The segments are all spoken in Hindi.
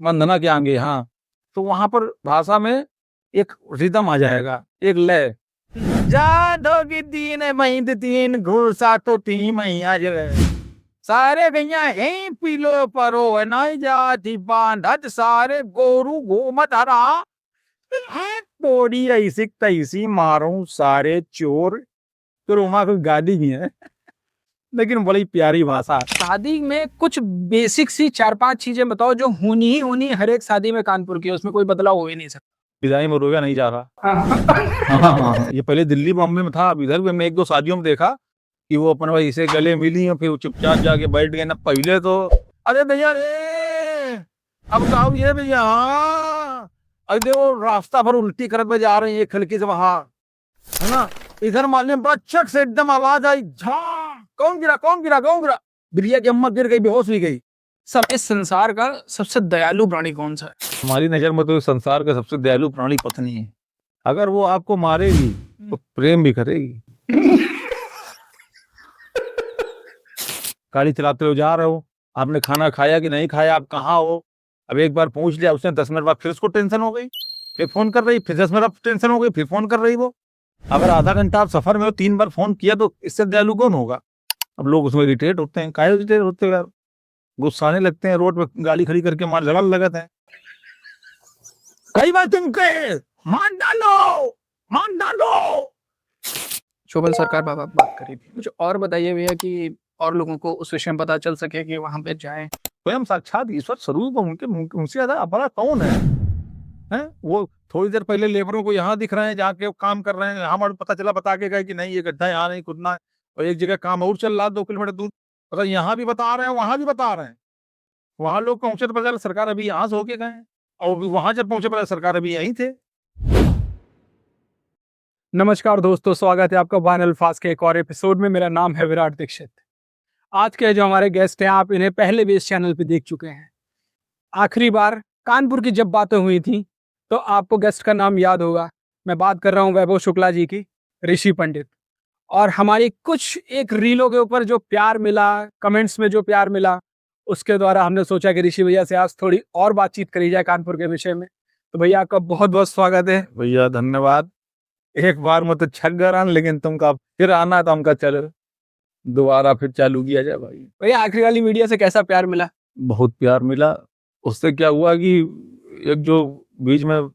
वंदना के आगे, हाँ, तो वहां पर भाषा में एक रिदम आ जाएगा, एक लय। जादोगी तीन महीद तीन घुसा तो तीन मैया सारे गैया हे पीलो परो नहीं जाती बांधत सारे गोरू घूमत हरा तोड़ी ऐसी तैसी मारूं सारे चोर। तो वहां कोई गाली भी है लेकिन बड़ी प्यारी भाषा। शादी में कुछ बेसिक सी 4-5 चीजें बताओ जो होनी ही होनी हर एक शादी में कानपुर की, उसमें कोई बदलाव हो ही नहीं सकता। विदाई में रोया नहीं जा रहा। हाँ, ये पहले दिल्ली बॉम्बे में था, अब इधर भी मैं 1-2 शादियों में देखा कि वो अपन भाई इसे गले मिली और फिर चुपचाप जाके बैठ गए ना। पहले तो अरे भैया रे अब कहो ये भैया, हाँ अरे देखो रास्ता भर उल्टी करत में जा रहे हैं एक खिड़की से वहां, है ना। इधर मालने बड़ा चक से एकदम आवाज आई, झा कौन गिरा कौन गिरा कौन गिरा, बिरिया की अम्मा गिर गई, बेहोश हुई गई। सब इस संसार का सबसे दयालु प्राणी कौन सा है? हमारी नजर में तो संसार का सबसे दयालु प्राणी पत्नी है। अगर वो आपको मारेगी तो प्रेम भी करेगी। गाड़ी चलाते हुए जा रहे हो, आपने खाना खाया कि नहीं खाया, आप कहाँ हो, अब एक बार पूछ लिया उसने, 10 मिनट बाद फिर उसको टेंशन हो गई, फिर फोन कर रही, फिर 10 मिनट टेंशन हो गई, फिर फोन कर रही वो। अगर आधा घंटा आप सफर में हो, 3 बार फोन किया तो इससे दयालु कौन होगा। अब लोग उसमें इरिटेट होते हैं, काहे इरिटेट होते हैं यार, गुस्साने लगते हैं, रोड पे गाड़ी खड़ी करके मार झगड़ लगते हैं। कई बार तुम कहे मान डालो। शोभन सरकार बाबा बात करी थी, कुछ और बताइए भैया कि और लोगों को उस विषय में पता चल सके कि वहां पे जाएं। स्वयं साक्षात ईश्वर स्वरूप उनसे ज्यादा अपना कौन है? वो थोड़ी देर पहले लेबरों को यहाँ दिख रहे हैं जहाँ के काम कर रहे हैं, हमारे पता चला बता के गए कि नहीं ये गड्ढा यहाँ नहीं कूदना है, और एक जगह काम और चल रहा 2 किलोमीटर दूर, पता यहाँ भी बता रहे हैं वहां भी बता रहे हैं। वहां लोग पहुंचे तो पता सरकार अभी यहाँ से होके गए हैं, और वहां जब पहुंचे पता सरकार अभी यहीं थे। नमस्कार दोस्तों, स्वागत है आपका वन अल्फाज के एक और एपिसोड में। मेरा नाम है विराट दीक्षित। आज के जो हमारे गेस्ट हैं, आप इन्हें पहले भी इस चैनल पे देख चुके हैं। आखिरी बार कानपुर की जब बातें हुई थी तो आपको गेस्ट का नाम याद होगा। मैं बात कर रहा हूँ वैभव शुक्ला जी की, ऋषि पंडित। और हमारी कुछ एक रीलों के ऊपर जो प्यार मिला, कमेंट्स में जो प्यार मिला, उसके द्वारा हमने सोचा कि ऋषि भैया से आज थोड़ी और बातचीत करी जाए कानपुर के विषय में। तो भैया आपका बहुत बहुत स्वागत है। भैया धन्यवाद। एक बार में तो छक गया, लेकिन तुमका फिर आना तो हमका चल दोबारा फिर चालू किया जाए। भाई भैया आखिरी वाली मीडिया से कैसा प्यार मिला? बहुत प्यार मिला। उससे क्या हुआ कि एक जो बीच में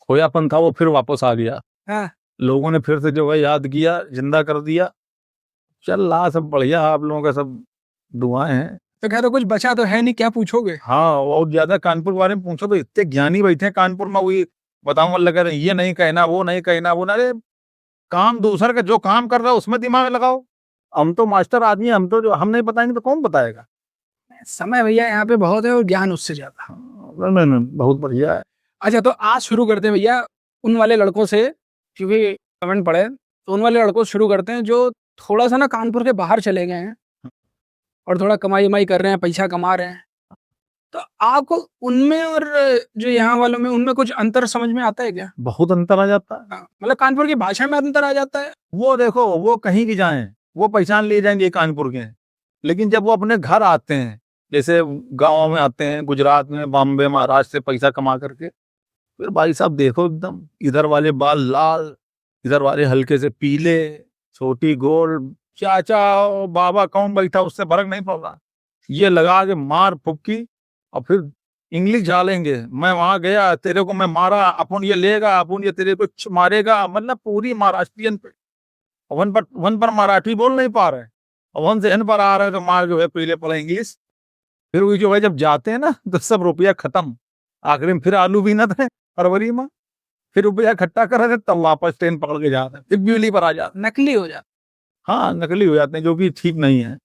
खोयापन था वो फिर वापस आ गया। हाँ। लोगों ने फिर से जो है याद किया, जिंदा कर दिया। चल रहा सब बढ़िया, आप लोगों का सब दुआएं हैं। तो कह रहे कुछ बचा तो है नहीं, क्या पूछोगे? हाँ, और ज्यादा कानपुर के बारे में पूछो तो इतने ज्ञानी बैठे हैं कानपुर में, वही बताऊंगा लगा रहे ये नहीं कहना वो नहीं कहना वो। अरे काम दूसर का जो काम कर रहा है उसमें दिमाग लगाओ। हम तो मास्टर आदमी, हम तो जो हम नहीं बताएंगे तो कौन बताएगा। समय भैया यहाँ पे बहुत है और ज्ञान उससे ज्यादा। नहीं, बहुत बढ़िया है। अच्छा, तो आज शुरू करते हैं भैया उन वाले लड़कों से, क्योंकि कमेंट पड़े तो उन वाले लड़कों से शुरू करते हैं जो थोड़ा सा ना कानपुर के बाहर चले गए हैं और थोड़ा कमाई उमाई कर रहे हैं, पैसा कमा रहे हैं। तो आपको उनमें और जो यहाँ वालों में, उनमें कुछ अंतर समझ में आता है क्या? बहुत अंतर आ जाता है। मतलब कानपुर की भाषा में अंतर आ जाता है। वो देखो, वो कहीं भी जाएं वो पहचान लिए जाएंगे कानपुर के, लेकिन जब वो अपने घर आते हैं, जैसे गाँव में आते हैं, गुजरात में, बॉम्बे, महाराष्ट्र से पैसा कमा करके, फिर भाई साहब देखो एकदम इधर वाले बाल लाल, इधर वाले हल्के से पीले, छोटी गोल, चाचा बाबा कौन बैठा उससे फर्क नहीं पड़ रहा। ये लगा के मार फुक्की और फिर इंग्लिश झालेंगे, मैं वहां गया तेरे को मैं मारा, अपन ये लेगा, अपन ये तेरे को मारेगा, मतलब पूरी महाराष्ट्रियन पे। वन पर मराठी बोल नहीं पा रहे, वन से एन पर आ रहे तो मार जो है पीले पड़े इंग्लिश। फिर वही जो है जब जाते हैं ना तो सब रुपया खत्म, आखिरी में फिर आलू भी न थे फरवरी में, फिर रुपया इकट्ठा कर रहे थे तब वापस ट्रेन पकड़ के जाते हैं, फिर बिजली पर आ जाते, नकली हो जाता। हाँ नकली हो जाते हैं, जो कि ठीक नहीं है।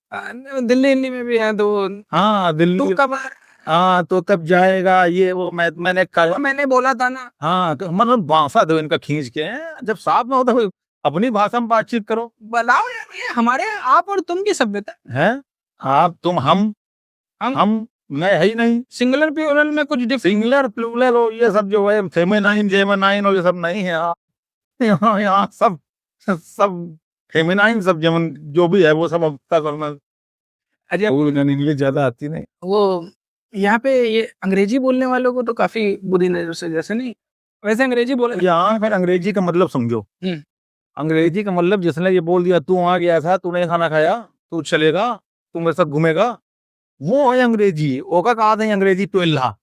दिल्ली में भी है तो। हाँ दिल्ली। तो कब? हाँ तो कब जाएगा ये वो, मैंने बोला था ना। हाँ तो मतलब भाषा दो इनका खींच के, जब साथ में होता है अपनी भाषा में बातचीत करो। बुलाओ यार, ये हमारे आप और तुम की सभ्यता है। आप तुम हम मैं है ही नहीं। सिंगुलर प्लूरल में कुछ सिंगुलर प्लूरल और ये सब जो है फेमिनाइन जेमिनाइन और ये सब नहीं है। यहाँ सब फेमिनाइन सब जेमन जो भी है वो सब अब तक इंग्लिश ज्यादा आती नहीं। वो यहाँ पे ये अंग्रेजी बोलने वालों को तो काफी बुरी नजर से, जैसे नहीं वैसे अंग्रेजी बोले। यहाँ फिर अंग्रेजी का मतलब समझो। हम्म। अंग्रेजी का मतलब जिसने ये बोल दिया तू वहां गया था, तूने खाना खाया, तू चलेगा, तू मेरे साथ घूमेगा, वो है अंग्रेजी। ओका कहा था अंग्रेजी तो इल्हा।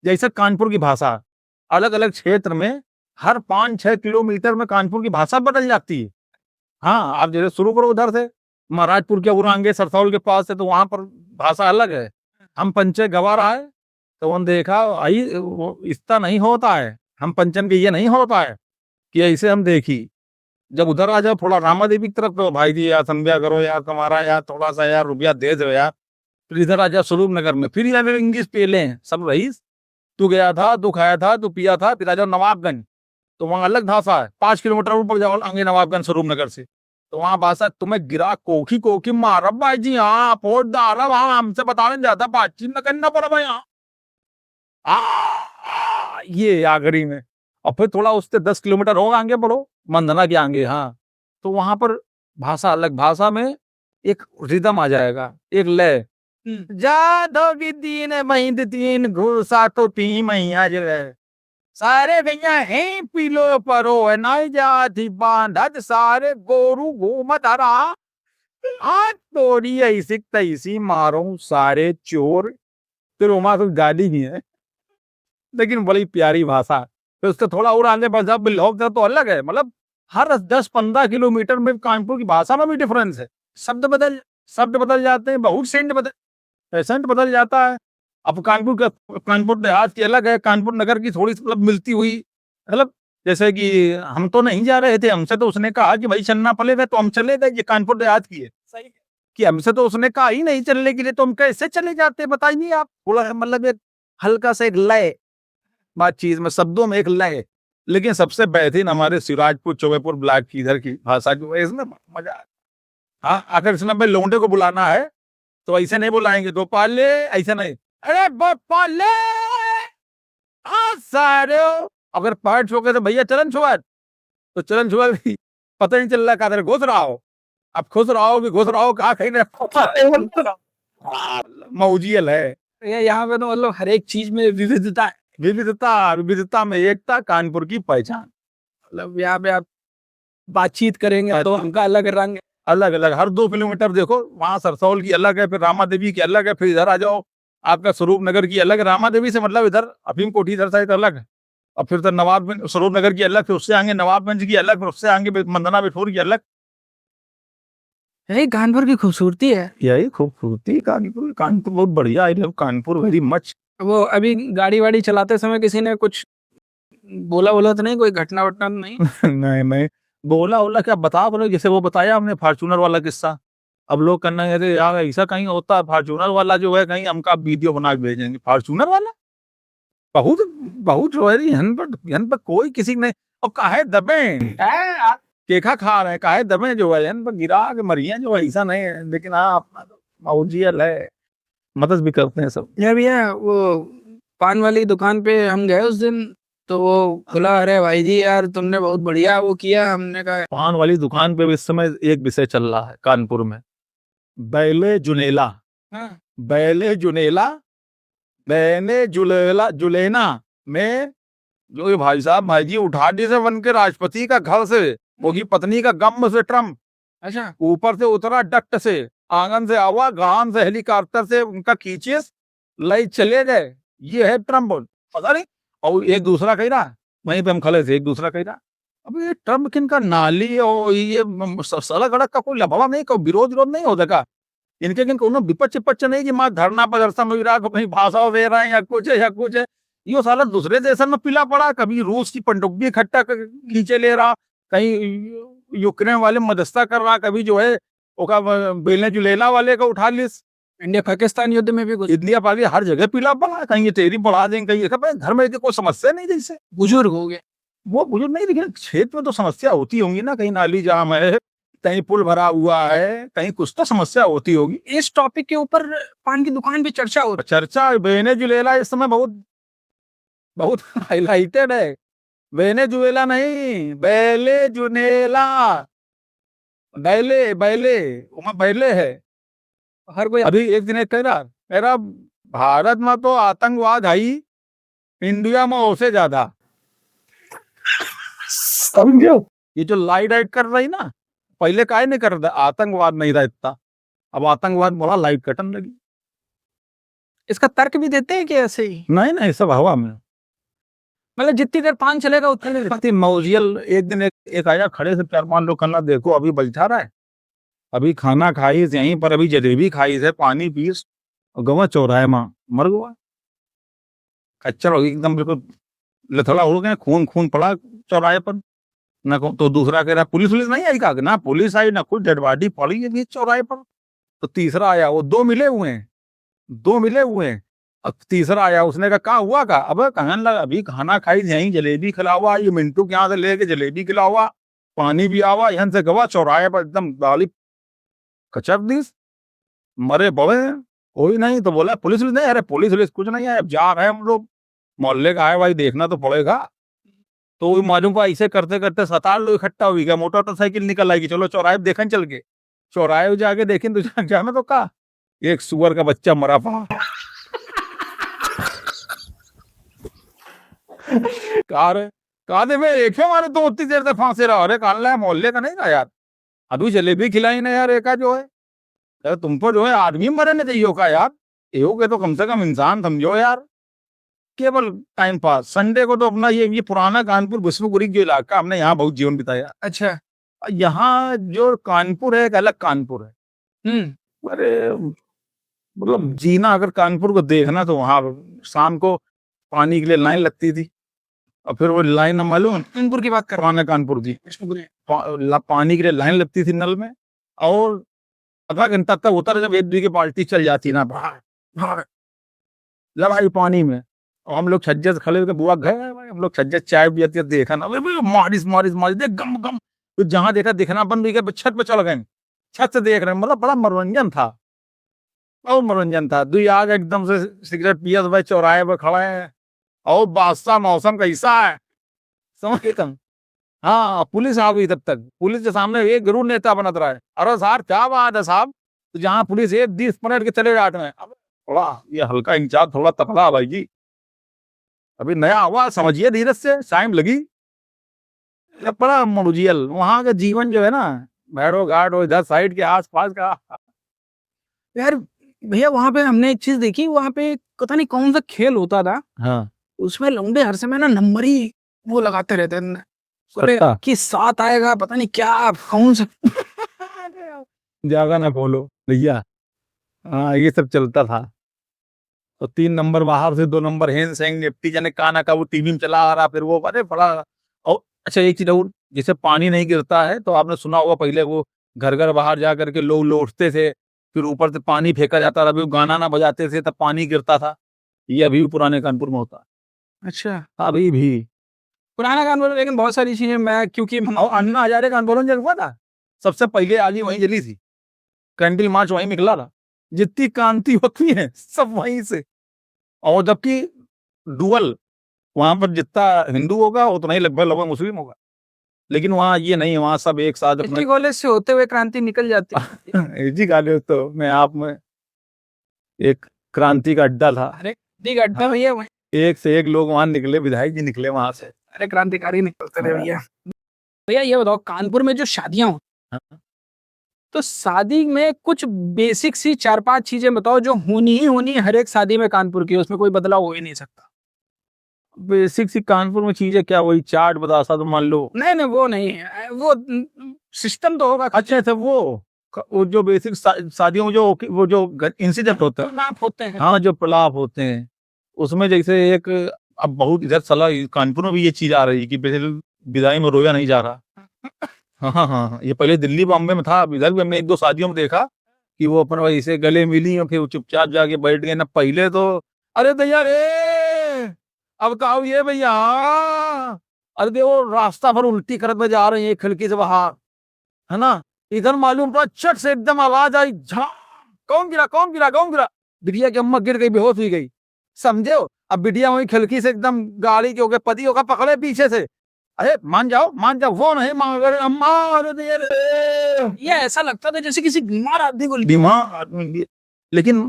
जैसे कानपुर की भाषा अलग अलग क्षेत्र में हर 5-6 किलोमीटर में कानपुर की भाषा बदल जाती है। हाँ, आप जैसे शुरू करो उधर से, महाराजपुर के उरांगे सरसौल के पास से, तो वहां पर भाषा अलग है। हम पंचे गवार आए तो उन्होंने देखा आई वो इतना नहीं होता है, हम पंचन के ये नहीं होता है कि ऐसे हम देखी। जब उधर आ जाओ थोड़ा रामा देवी की तरफ, तो भाई जी यार संध्या करो यार, तुम्हारा यार थोड़ा सा यार रुपया दे दो यार। फिर इधर आ जाओ स्वरूप नगर में, फिर यार इंग्लिश पेले हैं सब रईस। तू गया था, तू खाया था, तू पिया था। फिर आ जाओ नवाबगंज, तो वहां अलग भाषा है। 5 किलोमीटर ऊपर जाओ आगे नवाबगंज स्वरूप नगर से, तो वहां भाषा तुम्हें गिरा कोखी कोखी मारब भाई जी। हाँ फोड़ दारब, हाँ हमसे बताने जाता, बातचीत न करना पड़ा भाई। यहाँ ये आगरी में। और फिर थोड़ा उससे 10 किलोमीटर और आगे बढ़ो, मंदना के आगे, हाँ, तो वहां पर भाषा अलग। भाषा में एक रिदम आ जाएगा, एक लय। जादो की तीन महिंद तीन घुसा तो ती मैया जो है सारे भैया हैं पीलो परो है नाई जाती बांधत सारे गोरू घूमत हरा। आज तोरी ऐसी तैसी मारो सारे चोर। फिर वहां तो गाली भी है, लेकिन बड़ी प्यारी भाषा। फिर उससे थोड़ा और आगे बढ़ जाओ बिल्हौर तो अलग है। मतलब हर 10-15 किलोमीटर में कानपुर की भाषा में भी डिफरेंस है। शब्द बदल जाते हैं, बहुत सेंट बदल जाता है। अब कानपुर देहात की अलग है, कानपुर नगर की थोड़ी सी मतलब मिलती हुई। मतलब जैसे कि हम तो नहीं जा रहे थे, हमसे तो उसने कहा कि भाई चलना पड़ेगा, तो हम चले गए। ये कानपुर देहात की है। सही कि हमसे तो उसने कहा ही नहीं चलने के लिए, तो हम कैसे चले जाते बताइए आप। थोड़ा मतलब एक हल्का सा एक लय बातचीत में, शब्दों में एक लय। लेकिन सबसे बेहतरीन हमारे सिराजपुर चौबेपुर ब्लॉक की इधर की भाषा जो है, इसमें मजा आता है। हाँ, अगर इसमें भाई लौंडे को बुलाना है तो ऐसे नहीं बुलाएंगे, गोपाले ऐसे नहीं, अरे गोपाले सारे। अगर पैर छू के तो भैया चलन छुआ, तो चलन छुआ भी पता नहीं चल रहा कहा घुस रहा हो। अब खुश रहो कि घुस रहो, कहा कहीं मौजियल है। ये यहाँ पे तो मतलब हर एक चीज में विविधता है। विविधता में एकता, कानपुर की पहचान। मतलब यहाँ पे आप बातचीत करेंगे तो उनका अलग रंग है। अलग अलग हर 2 किलोमीटर देखो, वहां सरसौल की अलग है, फिर रामा देवी की अलग है। फिर इधर आ जाओ, आपका स्वरूप नगर की अलग है। रामा देवी से मतलब इधर अफीम कोठी इधर साइड अलग है। और फिर तो नवाबगंज स्वरूप नगर की अलग, फिर उससे आगे नवाबगंज की अलग, फिर उससे आगे मंदना बिठूर की अलग। यही कानपुर की खूबसूरती है। यही खूबसूरती कानपुर। कानपुर बहुत बढ़िया। I love Kanpur very much. वो अभी गाड़ी वाड़ी चलाते समय किसी ने कुछ बोला तो नहीं, कोई घटना वटना तो नहीं? नहीं बोला क्या बता बोले, जैसे वो बताया हमने फॉर्चूनर वाला किस्सा। अब लोग करना है यार ऐसा कहीं होता है, फॉर्चूनर वाला जो है कहीं हमका वीडियो बना के भेजेंगे। फॉर्चूनर वाला बहुत बहुत जो है यहाँ पर कोई किसी ने, और काहे दबे केखा खा रहे हैं, काहे दबे जो है यहाँ पर गिरा के मरिया जो है, ऐसा नहीं है। लेकिन हाँ अपना तो मौजियल है, मदद भी करते हैं सब। यार भैया वो पान वाली दुकान पे हम गए उस दिन, तो वो खुला, अरे भाई जी यार तुमने बहुत बढ़िया वो किया। हमने कहा पान वाली दुकान पे इस समय एक विषय चल रहा है कानपुर में, बैले जुनेला। हाँ बैले जुनेला, बैले जुलेला जुलेना में जो ये भाई साहब भाई जी उठा दी से बन के राष्ट्रपति का घर से, वो की पत्नी का गम से ट्रम्प, अच्छा ऊपर से उतरा डक्ट से, आंगन से आवा, गान से हेलीकॉप्टर से उनका खींचे लई चले गए। ये है ट्रम्प, पता नहीं। और एक दूसरा कह रहा, वहीं पे हम खड़े थे, एक दूसरा कह रहा अब ये ट्रम्प किन का नाली और ये सड़क अड़क का कोई लफड़ा नहीं, कोई विरोध विरोध नहीं होता का इनके, किन कोनो विपक्ष विपक्ष नहीं कि माँ धरना प्रदर्शन हो रहा, कहीं भाषा दे रहे हैं या कुछ है। ये साला दूसरे देशन में पीला पड़ा, कभी रूस की पनडुब्बी इकट्ठा खींचे ले रहा, कहीं यूक्रेन वाले मदस्ता कर रहा, कभी जो है ओका बेलने जुलेला वाले का उठा लिस। इंडिया पाकिस्तान युद्ध में भी कुछ इंडिया पाकिस्तान हर जगह पीला पड़ा, कहीं ये तेरी बढ़ा देंगे, कहीं घर में कोई समस्या नहीं। जैसे बुजुर्ग हो गए, वो बुजुर्ग नहीं, लेकिन क्षेत्र में तो समस्या होती होंगी ना, कहीं नाली जाम है, कहीं पुल भरा हुआ है, कहीं कुछ तो समस्या होती होगी। इस टॉपिक के ऊपर पान की दुकान पे चर्चा हो चर्चा वेनेजुएला इस समय बहुत बहुत हाईलाइटेड है। वेनेजुएला नहीं, बैले जुनेला, बैले बैले है। हर कोई। अभी एक दिन एक कह रहा भारत में तो आतंकवाद है ही, इंडिया में उससे ज्यादा। समझो, ये जो लाइट लाइट कर रही ना, पहले काहे नहीं कर रहा था, आतंकवाद नहीं था इतना, अब आतंकवाद बोला लाइट कटन लगी। इसका तर्क भी देते हैं कि ऐसे ही, नहीं नहीं, सब हवा में। मतलब जितनी देर पान चलेगा उतनी देर इतनी मौजियल। एक दिन एक आया खड़े से 4-5 लोग, कहना देखो अभी बैठा रहा है, अभी खाना खाई यहीं पर, अभी जलेबी खाई है, पानी पीस, गवा चौराहे माँ मर गया, कच्चा हो गया एकदम, बिल्कुल लथड़ा हो गया, खून खून पड़ा चौराहे पर। ना तो दूसरा कह रहा पुलिस नहीं आई, कहा ना पुलिस आई ना कुछ, डेड बॉडी पड़ी है बीच चौराहे पर। तो तीसरा आया, वो दो मिले हुए हैं। अब तीसरा आया, उसने कहा हुआ का, अब कहने लगा अभी खाना खाई यहीं जलेबी खिलावा, ये मिंटू के यहाँ से लेके जलेबी खिलावा, पानी भी आवा, यहाँ से गवा चौराहे पर एकदम दाली कचर दिस, मरे बड़े कोई नहीं। तो बोला पुलिस नहीं, अरे पुलिस कुछ नहीं है, अब जा रहे हैं हम लोग, मोहल्ले का है भाई, देखना तो पड़ेगा। तो वो मालूम पा ऐसे करते करते 7-8 लोग इकट्ठा हुई गया, मोटरसाइकिल निकल आएगी, चलो चौराहे देखने चल के। चौराहे जाके देखें तो क्या में तो कहा एक सुअर का बच्चा मरा पड़ा। कहा दे मैं एक हमारे तो उतनी देर तक फांसे रहा, अरे कान लाया मोहल्ले का नहीं था यार, अभी जलेबी खिलाई ना यार, एका जो है यार तुमको जो है आदमी मरने चाहिए का यार, एहो के तो कम से कम इंसान समझो यार, केवल टाइम पास। संडे को तो अपना ये पुराना कानपुर विश्वपुरी जो इलाका, हमने यहाँ बहुत जीवन बिताया। अच्छा, यहाँ जो कानपुर है एक अलग कानपुर है। अरे मतलब जीना, अगर कानपुर को देखना तो वहां शाम को पानी के लिए लाइन लगती थी, और फिर वो लाइन हम मालूम कानपुर की बात कर, पुराने कानपुर की, पानी के लिए लाइन लगती थी नल में, और आधा घंटा तक होता जब एक की बाल्टी चल जाती ना, भाग लड़ाई पानी में, और हम लोग छज्जे से खड़े होकर बुआ गए, हम लोग छज्जे चाय भी आती है, देखा ना मारिस देख गम गम, तो जहां देखा दिखना बंद हो गया, छत पे चल गए, छत से देख रहे हैं, मतलब बड़ा मनोरंजन था, बहुत मनोरंजन था। दुई आग एकदम से सिगरेट पिया भाई चौराहे पर खड़े हैं, और बादशाह मौसम कैसा है समझ गए तुम। हाँ पुलिस आ गई, तब तक पुलिस के सामने एक जरूर नेता बनत रहा है, अरे साहब क्या बात है साहब, तो जहाँ पुलिस एक 20 मिनट के चले जाते हैं, अब थोड़ा ये हल्का इंचार्ज थोड़ा तकड़ा भाई जी, अभी नया हुआ समझिए, धीरे से टाइम लगी, बड़ा मनुजियल वहां का जीवन जो है ना, भैरो घाट और इधर साइड के आसपास का। यार भैया वहां पे हमने एक चीज देखी, वहां पे पता नहीं कौन सा खेल होता था, हाँ उसमें लौंडे हर समय ना नंबर ही वो लगाते रहते हैं सट्टा। कि 7 आएगा, पता नहीं क्या कौन सा। जागा ना खोलो भैया, हाँ ये सब चलता था। तो 3 नंबर बाहर से, 2 नंबर हैंड सेंग निफ्टी जाने का ना का, वो टीवी में चला आ रहा, फिर वो अरे बड़ा। और अच्छा एक चीज और, जैसे पानी नहीं गिरता है तो आपने सुना होगा पहले वो घर घर बाहर जा करके लोग लौटते थे, फिर ऊपर से पानी फेंका जाता था, अभी गाना ना बजाते थे तब पानी गिरता था, ये अभी भी पुराने कानपुर में होता है। अच्छा, अभी भी पुराना कानपुर, लेकिन बहुत सारी चीजें मैं क्योंकि और अन्ना हजारे का आंदोलन जब हुआ था, सबसे पहले आगे वहीं जली थी, कैंडल मार्च वहीं निकला था, जितनी क्रांति होती है सब वहीं से। और जबकि डुअल वहां पर जितना हिंदू होगा उतना ही लगभग लगभग मुस्लिम होगा, लेकिन वहाँ ये नहीं, वहाँ सब एक साथ हिस्ट्री कॉलेज से होते हुए क्रांति निकल जाती है। जी गाले तो मैं आप में एक क्रांति का अड्डा था, अरे ठीक अड्डा भैया, एक से एक लोग वहां निकले, विधायक जी निकले वहां से, अरे क्रांतिकारी निकलते रहे भैया। भैया ये बताओ, कानपुर में जो शादियां होती, हाँ। तो शादी में कुछ बेसिक सी 4-5 चीजें बताओ जो होनी ही होनी है हर एक शादी में कानपुर की, उसमें कोई बदलाव हो ही नहीं सकता। बेसिक सी कानपुर में चीजें क्या, वही चाट बतासा तो मान लो, नहीं वो नहीं है, वो सिस्टम तो होगा। अच्छा अच्छा वो जो बेसिक शादियों में जो वो जो इंसिडेंट होता है, प्रलाप होते हैं। हाँ जो प्रलाप होते हैं, उसमें जैसे एक अब बहुत इधर सला कानपुर में भी ये चीज आ रही है कि विदाई में रोया नहीं जा रहा। हाँ हाँ हाँ, ये पहले दिल्ली बॉम्बे में था, इधर भी हमने 1-2 शादियों में देखा कि वो अपन वैसे गले मिली और फिर वो चुपचाप जाके बैठ गए ना, पहले तो अरे भैया रे अब कहो ये भैया, अरे देखो रास्ता पर उल्टी करत में जा रहे हैं खिड़की से बाहर, है ना, इधर मालूम पड़ा चट से एकदम आवाज आई, झा कौन गिरा कौन गिरा कौन गिरा, बिटिया की अम्मा गिर गई, बेहोश हुई गई, समझे हो। अब बिटिया वही खिड़की से एकदम गाड़ी के होकर पति होकर पकड़े पीछे से, अरे मान जाओ वो नहीं मांग रहे अम्मा, अरे ये ऐसा लगता था जैसे किसी बीमार आदमी को बीमार आदमी। लेकिन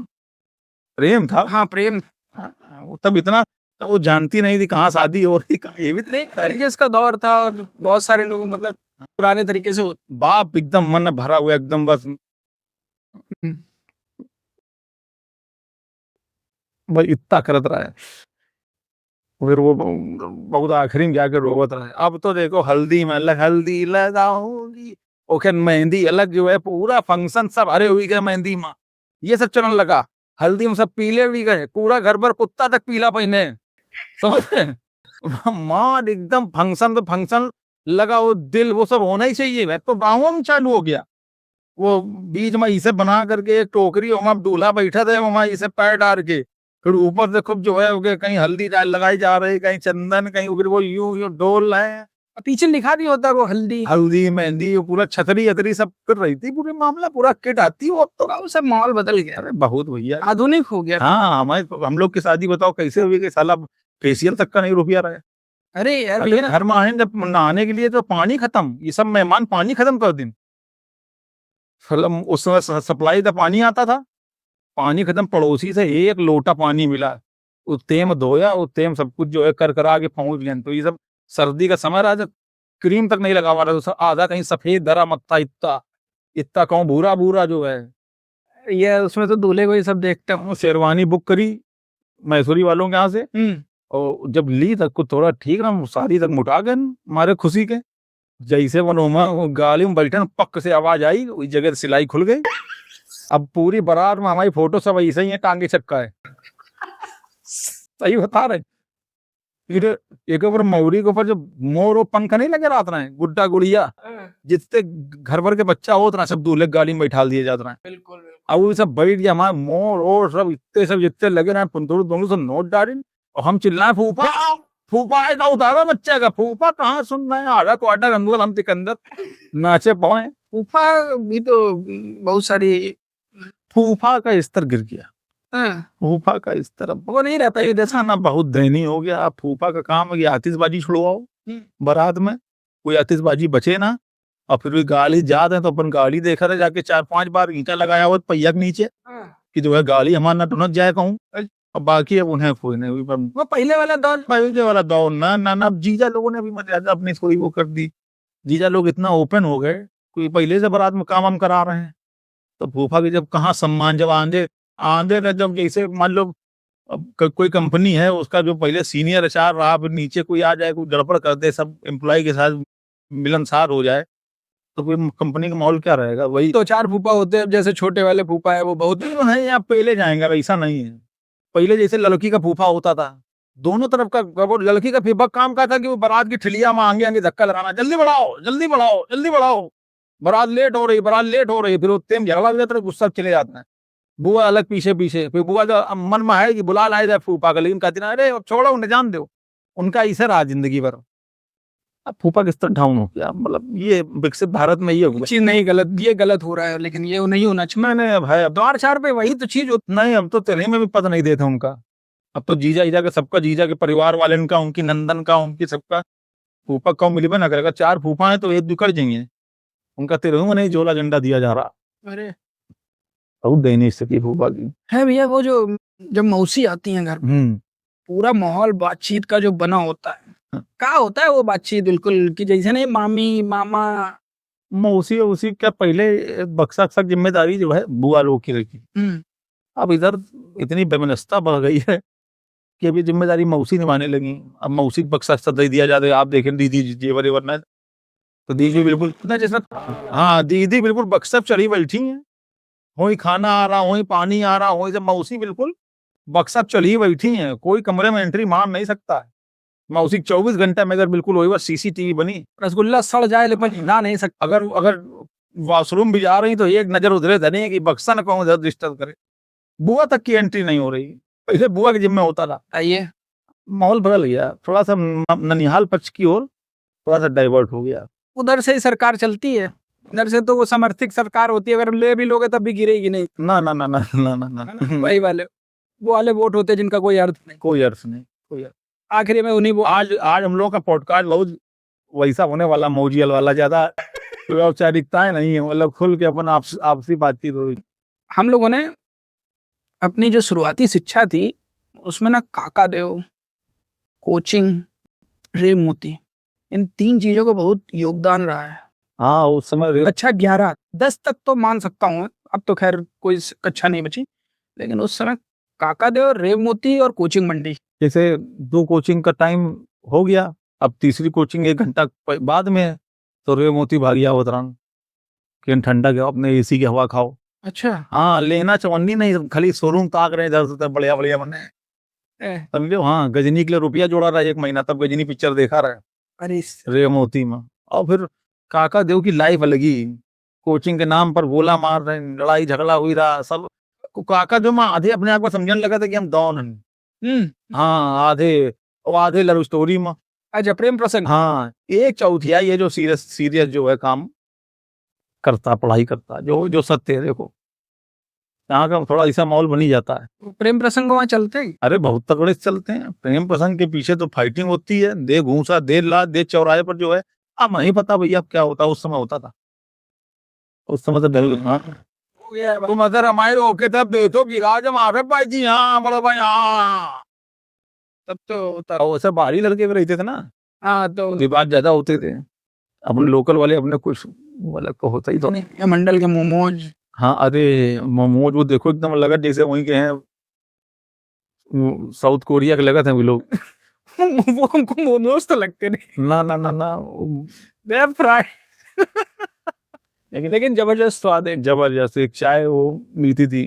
प्रेम था। हाँ प्रेम। हाँ, वो तब इतना तो वो जानती नहीं थी कहाँ शादी हो रही कहाँ, ये भी तो नहीं तरीके का दौर था और बहुत सारे लोग मतलब पुराने तरीके से होते। बाप एकदम मन भरा हुआ एकदम बस बस इतना करत रहा है। फिर वो बहुत आखिरी में जाके रोवत रहा है। अब तो देखो हल्दी में अलग हल्दी लगाऊंगी, ओके मेहंदी अलग, जो है पूरा फंक्शन सब हरे हुई गए मेहंदी में, ये सब चलन लगा। हल्दी में सब पीले भी गए, पूरा घर भर कुत्ता तक पीला पहने, समझ रहे? माँ एकदम फंक्शन तो फंक्शन लगा, वो दिल वो सब होना ही चाहिए। वह तो गाँवों में चालू हो गया। वो बीच में इसे बना करके एक टोकरी, वहां दूल्हा बैठा था, वहां इसे पैर डाल के, फिर ऊपर से खूब जो है वो कहीं हल्दी लगाई जा रही, कहीं चंदन, कहीं फिर वो यूं यूं डोल रहे हैं, और पीछे लिखा नहीं होता वो हल्दी हल्दी मेहंदी, वो पूरा छतरी अतरी सब कर रही थी, पूरे मामला पूरा किट आती वो। अब तो वो सब माहौल बदल गया, अरे बहुत भैया, आधुनिक हो गया। हाँ हमारे हम लोग की शादी बताओ कैसे हुई कि साला फेशियल तक का नहीं रुपया रहा है। अरे यार अरे भैया घर में आए जब नहाने के लिए तो पानी खत्म, ये सब मेहमान पानी खत्म कर दिन। फिल्म उस समय सप्लाई था, पानी आता था, पानी खत्म, पड़ोसी से एक लोटा पानी मिला, उतेम धोया, उतेम सब कुछ जो है कर करा के पहुंच गए। तो ये सब सर्दी का समय रहा, जब क्रीम तक नहीं लगा हुआ था, तो आधा कहीं सफेद धरा मत्था, इतना इतना कहूँ भूरा भूरा जो है। ये उसमें तो दूल्हे को ये सब देखते हो। शेरवानी बुक करी मैसूरी वालों के यहाँ से, और जब ली तक कुछ थोड़ा ठीक ना, साड़ी तक मुटा गए मारे खुशी के। जैसे मनोमा गाली में बैठे पक से आवाज आई, उस जगह सिलाई खुल गई। अब पूरी बारात में हमारी फोटो सब ऐसे ही है, टांगे चक्का है। सही बता रहे। फिर एक बार मौरी के ऊपर जो मोर और पंख नहीं लगे रात रहे, गुड्डा गुड़िया, जितने घर भर के बच्चा हो उतना सब दूल्हे गाड़ी में बैठा दिए जाते रहे। बिल्कुल अब वो सब बैठ गया, हमारे मोर और सब इतने सब जितने लगे ना, दोनों सब नोट डाले, और हम चिल्लाए फूफा फूफा, ऐसा उतारा बच्चे का, फूफा कहाँ सुन रहे हैं, आधा क्वार्टर अंदर हम के अंदर नाचे पाए। फूफा भी तो बहुत सारी फूफा का स्तर गिर गया, फूफा का स्तर अब वो नहीं रहता, ये जैसा ना बहुत दयनीय हो गया। अब फूफा का काम है कि आतिशबाजी छुड़वाओ बारात में, कोई आतिशबाजी बचे ना। और फिर भी गाड़ी जाते हैं तो अपन गाड़ी देखा था जाके 4-5 बार ईंटा लगाया हुआ पहिया के नीचे, कि जो है गाड़ी हमारा ना टुनक जाए कहूँ। और बाकी अब उन्हें कोई नहीं, वो पहले वाला दौर ना ना ना, अब जीजा लोगों ने भी मर्यादा अपनी थोड़ी वो कर दी। जीजा लोग इतना ओपन हो गए, कोई पहले से बारात में काम हम करा रहे हैं, तो फूफा की जब कहाँ सम्मान, जब आंधे आंधे न, जब जैसे मान लो अब कोई कंपनी है, उसका जो पहले सीनियर एचआर रहा, फिर नीचे कोई आ जाए, कोई गड़बड़ कर दे, सब एम्प्लॉय के साथ मिलनसार हो जाए, तो कोई कंपनी का माहौल क्या रहेगा। वही तो 4 फूफा होते हैं, जैसे छोटे वाले फूफा है वो बहुत नहीं, आप पहले जाएंगे, वैसा नहीं है। पहले जैसे लड़की का फूफा होता था, दोनों तरफ का, वो लड़की का फीफा काम का था कि वो बारात की ठिलिया में आगे आगे धक्का लगाना, जल्दी बढ़ाओ जल्दी बढ़ाओ जल्दी बढ़ाओ, बारात लेट हो रही, बारात लेट हो रही। फिर वो तेम झगड़ा हो जाता है, गुस्सा चले जाता है। बुआ अलग पीछे पीछे, फिर बुआ जो मन में है कि बुला लाए जाए फूफा का, लेकिन कहती ना, अरे अब छोड़ो उन्हें, जान दो। उनका ऐसे रहा जिंदगी भर। अब फूफा किस तरह डाउन हो गया, मतलब ये विकसित भारत में ये हुआ चीज नहीं, गलत, ये गलत हो रहा है, लेकिन ये नहीं होना चाहिए। मैंने भाई अब द्वार 4 पे वही तो चीज होती। नहीं, अब तो तेरे में भी पता नहीं देता उनका। अब तो जीजा ईजा का सबका, जीजा के परिवार वाले उनका, उनकी नंदन का, उनकी सबका, फूफा का मिलबे ना करेगा। 4 फूफा है तो एक दुकड़ जाएंगे, उनका तेरे में नहीं जोला झंडा दिया जा रहा। अरे बहुत दयनीय स्थिति फूफा की। है भैया, वो जो जब मौसी आती हैं घर में, पूरा माहौल बातचीत का जो बना होता है, क्या होता है वो बातचीत, बिल्कुल कि जैसे नहीं मामी मामा। मौसी उसी का पहले बक्सा अक्सर जिम्मेदारी जो है बुआ लोग की रखी। अब इधर इतनी बेमनस्ता बढ़ गई है कि अभी जिम्मेदारी मौसी निभाने लगी। अब मौसी को बक्सा अक्सर दे दिया जाता है, आप देखें दीदी जेवर एवर ना, तो दीदी बिल्कुल जैसा, हाँ दीदी बिल्कुल बक्सा चढ़ी बैठी है, वही खाना आ रहा, वही पानी आ रहा, वही, जब मौसी बिल्कुल बक्सा चली बैठी है, कोई कमरे में एंट्री मार नहीं सकता है। मौसी 24 घंटे में अगर बिल्कुल वही सीसीटीवी बनी, रसगुल्ला सड़ जाए लेकिन हिला नहीं सकता। अगर अगर वॉशरूम भी जा रही तो एक नजर उधरे धनी कि बक्सा न कहूँ उधर डिस्टर्ब करे। बुआ तक की एंट्री नहीं हो रही, पहले बुआ के जिम्मे होता था। आइए, माहौल बदल गया, थोड़ा सा ननिहाल पक्ष की ओर थोड़ा सा डाइवर्ट हो गया। उधर से ही सरकार चलती है, इधर से तो वो समर्थित सरकार होती है, अगर ले भी लोगे तब भी गिरेगी नहीं। ना ना ना ना ना ना ना, वही वाले, वो वाले वोट होते हैं जिनका कोई अर्थ नहीं, कोई अर्थ नहीं, कोई अर्थ। आखिरी में उन्हीं वो। आज आज हम लोग का पॉडकास्ट बहुत वैसा होने वाला, मौजियल वाला, ज्यादा औपचारिकताएं नहीं है, मतलब खुल के अपन आपसी बातचीत हो। हम लोगों ने अपनी जो शुरुआती शिक्षा थी उसमें ना काका देव, कोचिंग, रेव मोती, इन 3 चीजों का बहुत योगदान रहा है। हाँ उस समय कक्षा 11, 10 तक तो मान सकता हूँ, अब तो खैर कोई कक्षा नहीं बची, लेकिन उस समय काका देव, रेव मोती और कोचिंग मंडी। जैसे 2 कोचिंग का टाइम हो गया, अब तीसरी कोचिंग 1 घंटा बाद में है, तो रे मोती भागिया उतरान कि ठंडा के अपने एसी की हवा खाओ। अच्छा। हाँ लेना चवन्नी नहीं, खाली शोरूम ताक रहे इधर से उधर, बढ़िया बढ़िया बने समझो। हाँ गजनी के लिए रुपया जोड़ा रहा 1 महीना, तब गजनी पिक्चर देखा रहा अरे रे मोती में। और फिर काका देव की लाइफ अलगी, कोचिंग के नाम पर गोला मार रहे, लड़ाई झगड़ा हुई रहा सब। काका जो मैं आधे अपने आप को समझने लगा था कि हम डॉन हैं। हाँ आधे लव स्टोरी में। अच्छा, प्रेम प्रसंग। हाँ एक चौथिया ये जो सीरियस जो है काम करता, पढ़ाई करता, जो जो सत्य है। देखो यहाँ का थोड़ा ऐसा माहौल बनी जाता है। प्रेम प्रसंग वहाँ चलते हैं। अरे बहुत तगड़े से चलते हैं, प्रेम प्रसंग के पीछे तो फाइटिंग होती है, दे घूसा दे लात दे चौराहे पर जो है। अब नहीं पता भैया क्या होता, उस समय होता था। उस समय तो डर। हाँ तुम अगर हमारे ओके तब देखो कि आज हम आवे भाई जी, हाँ बड़े भाई, हाँ तब तो वैसे बाहरी लड़के भी रहते थे ना, हाँ तो विवाद ज्यादा होते थे। अपने लोकल वाले अपने कुछ अलग तो होता ही तो नहीं। ये मंडल के मोमोज। हाँ अरे मोमोज वो देखो एकदम लगा जैसे वहीं के हैं, साउथ कोरिया के लगा थे वो लोग। वो हमको मोमोज तो लगते नहीं। ना ना ना ना डीप फ्राई। लेकिन जबरदस्त स्वाद है। जबरदस्त एक चाय वो मिलती थी।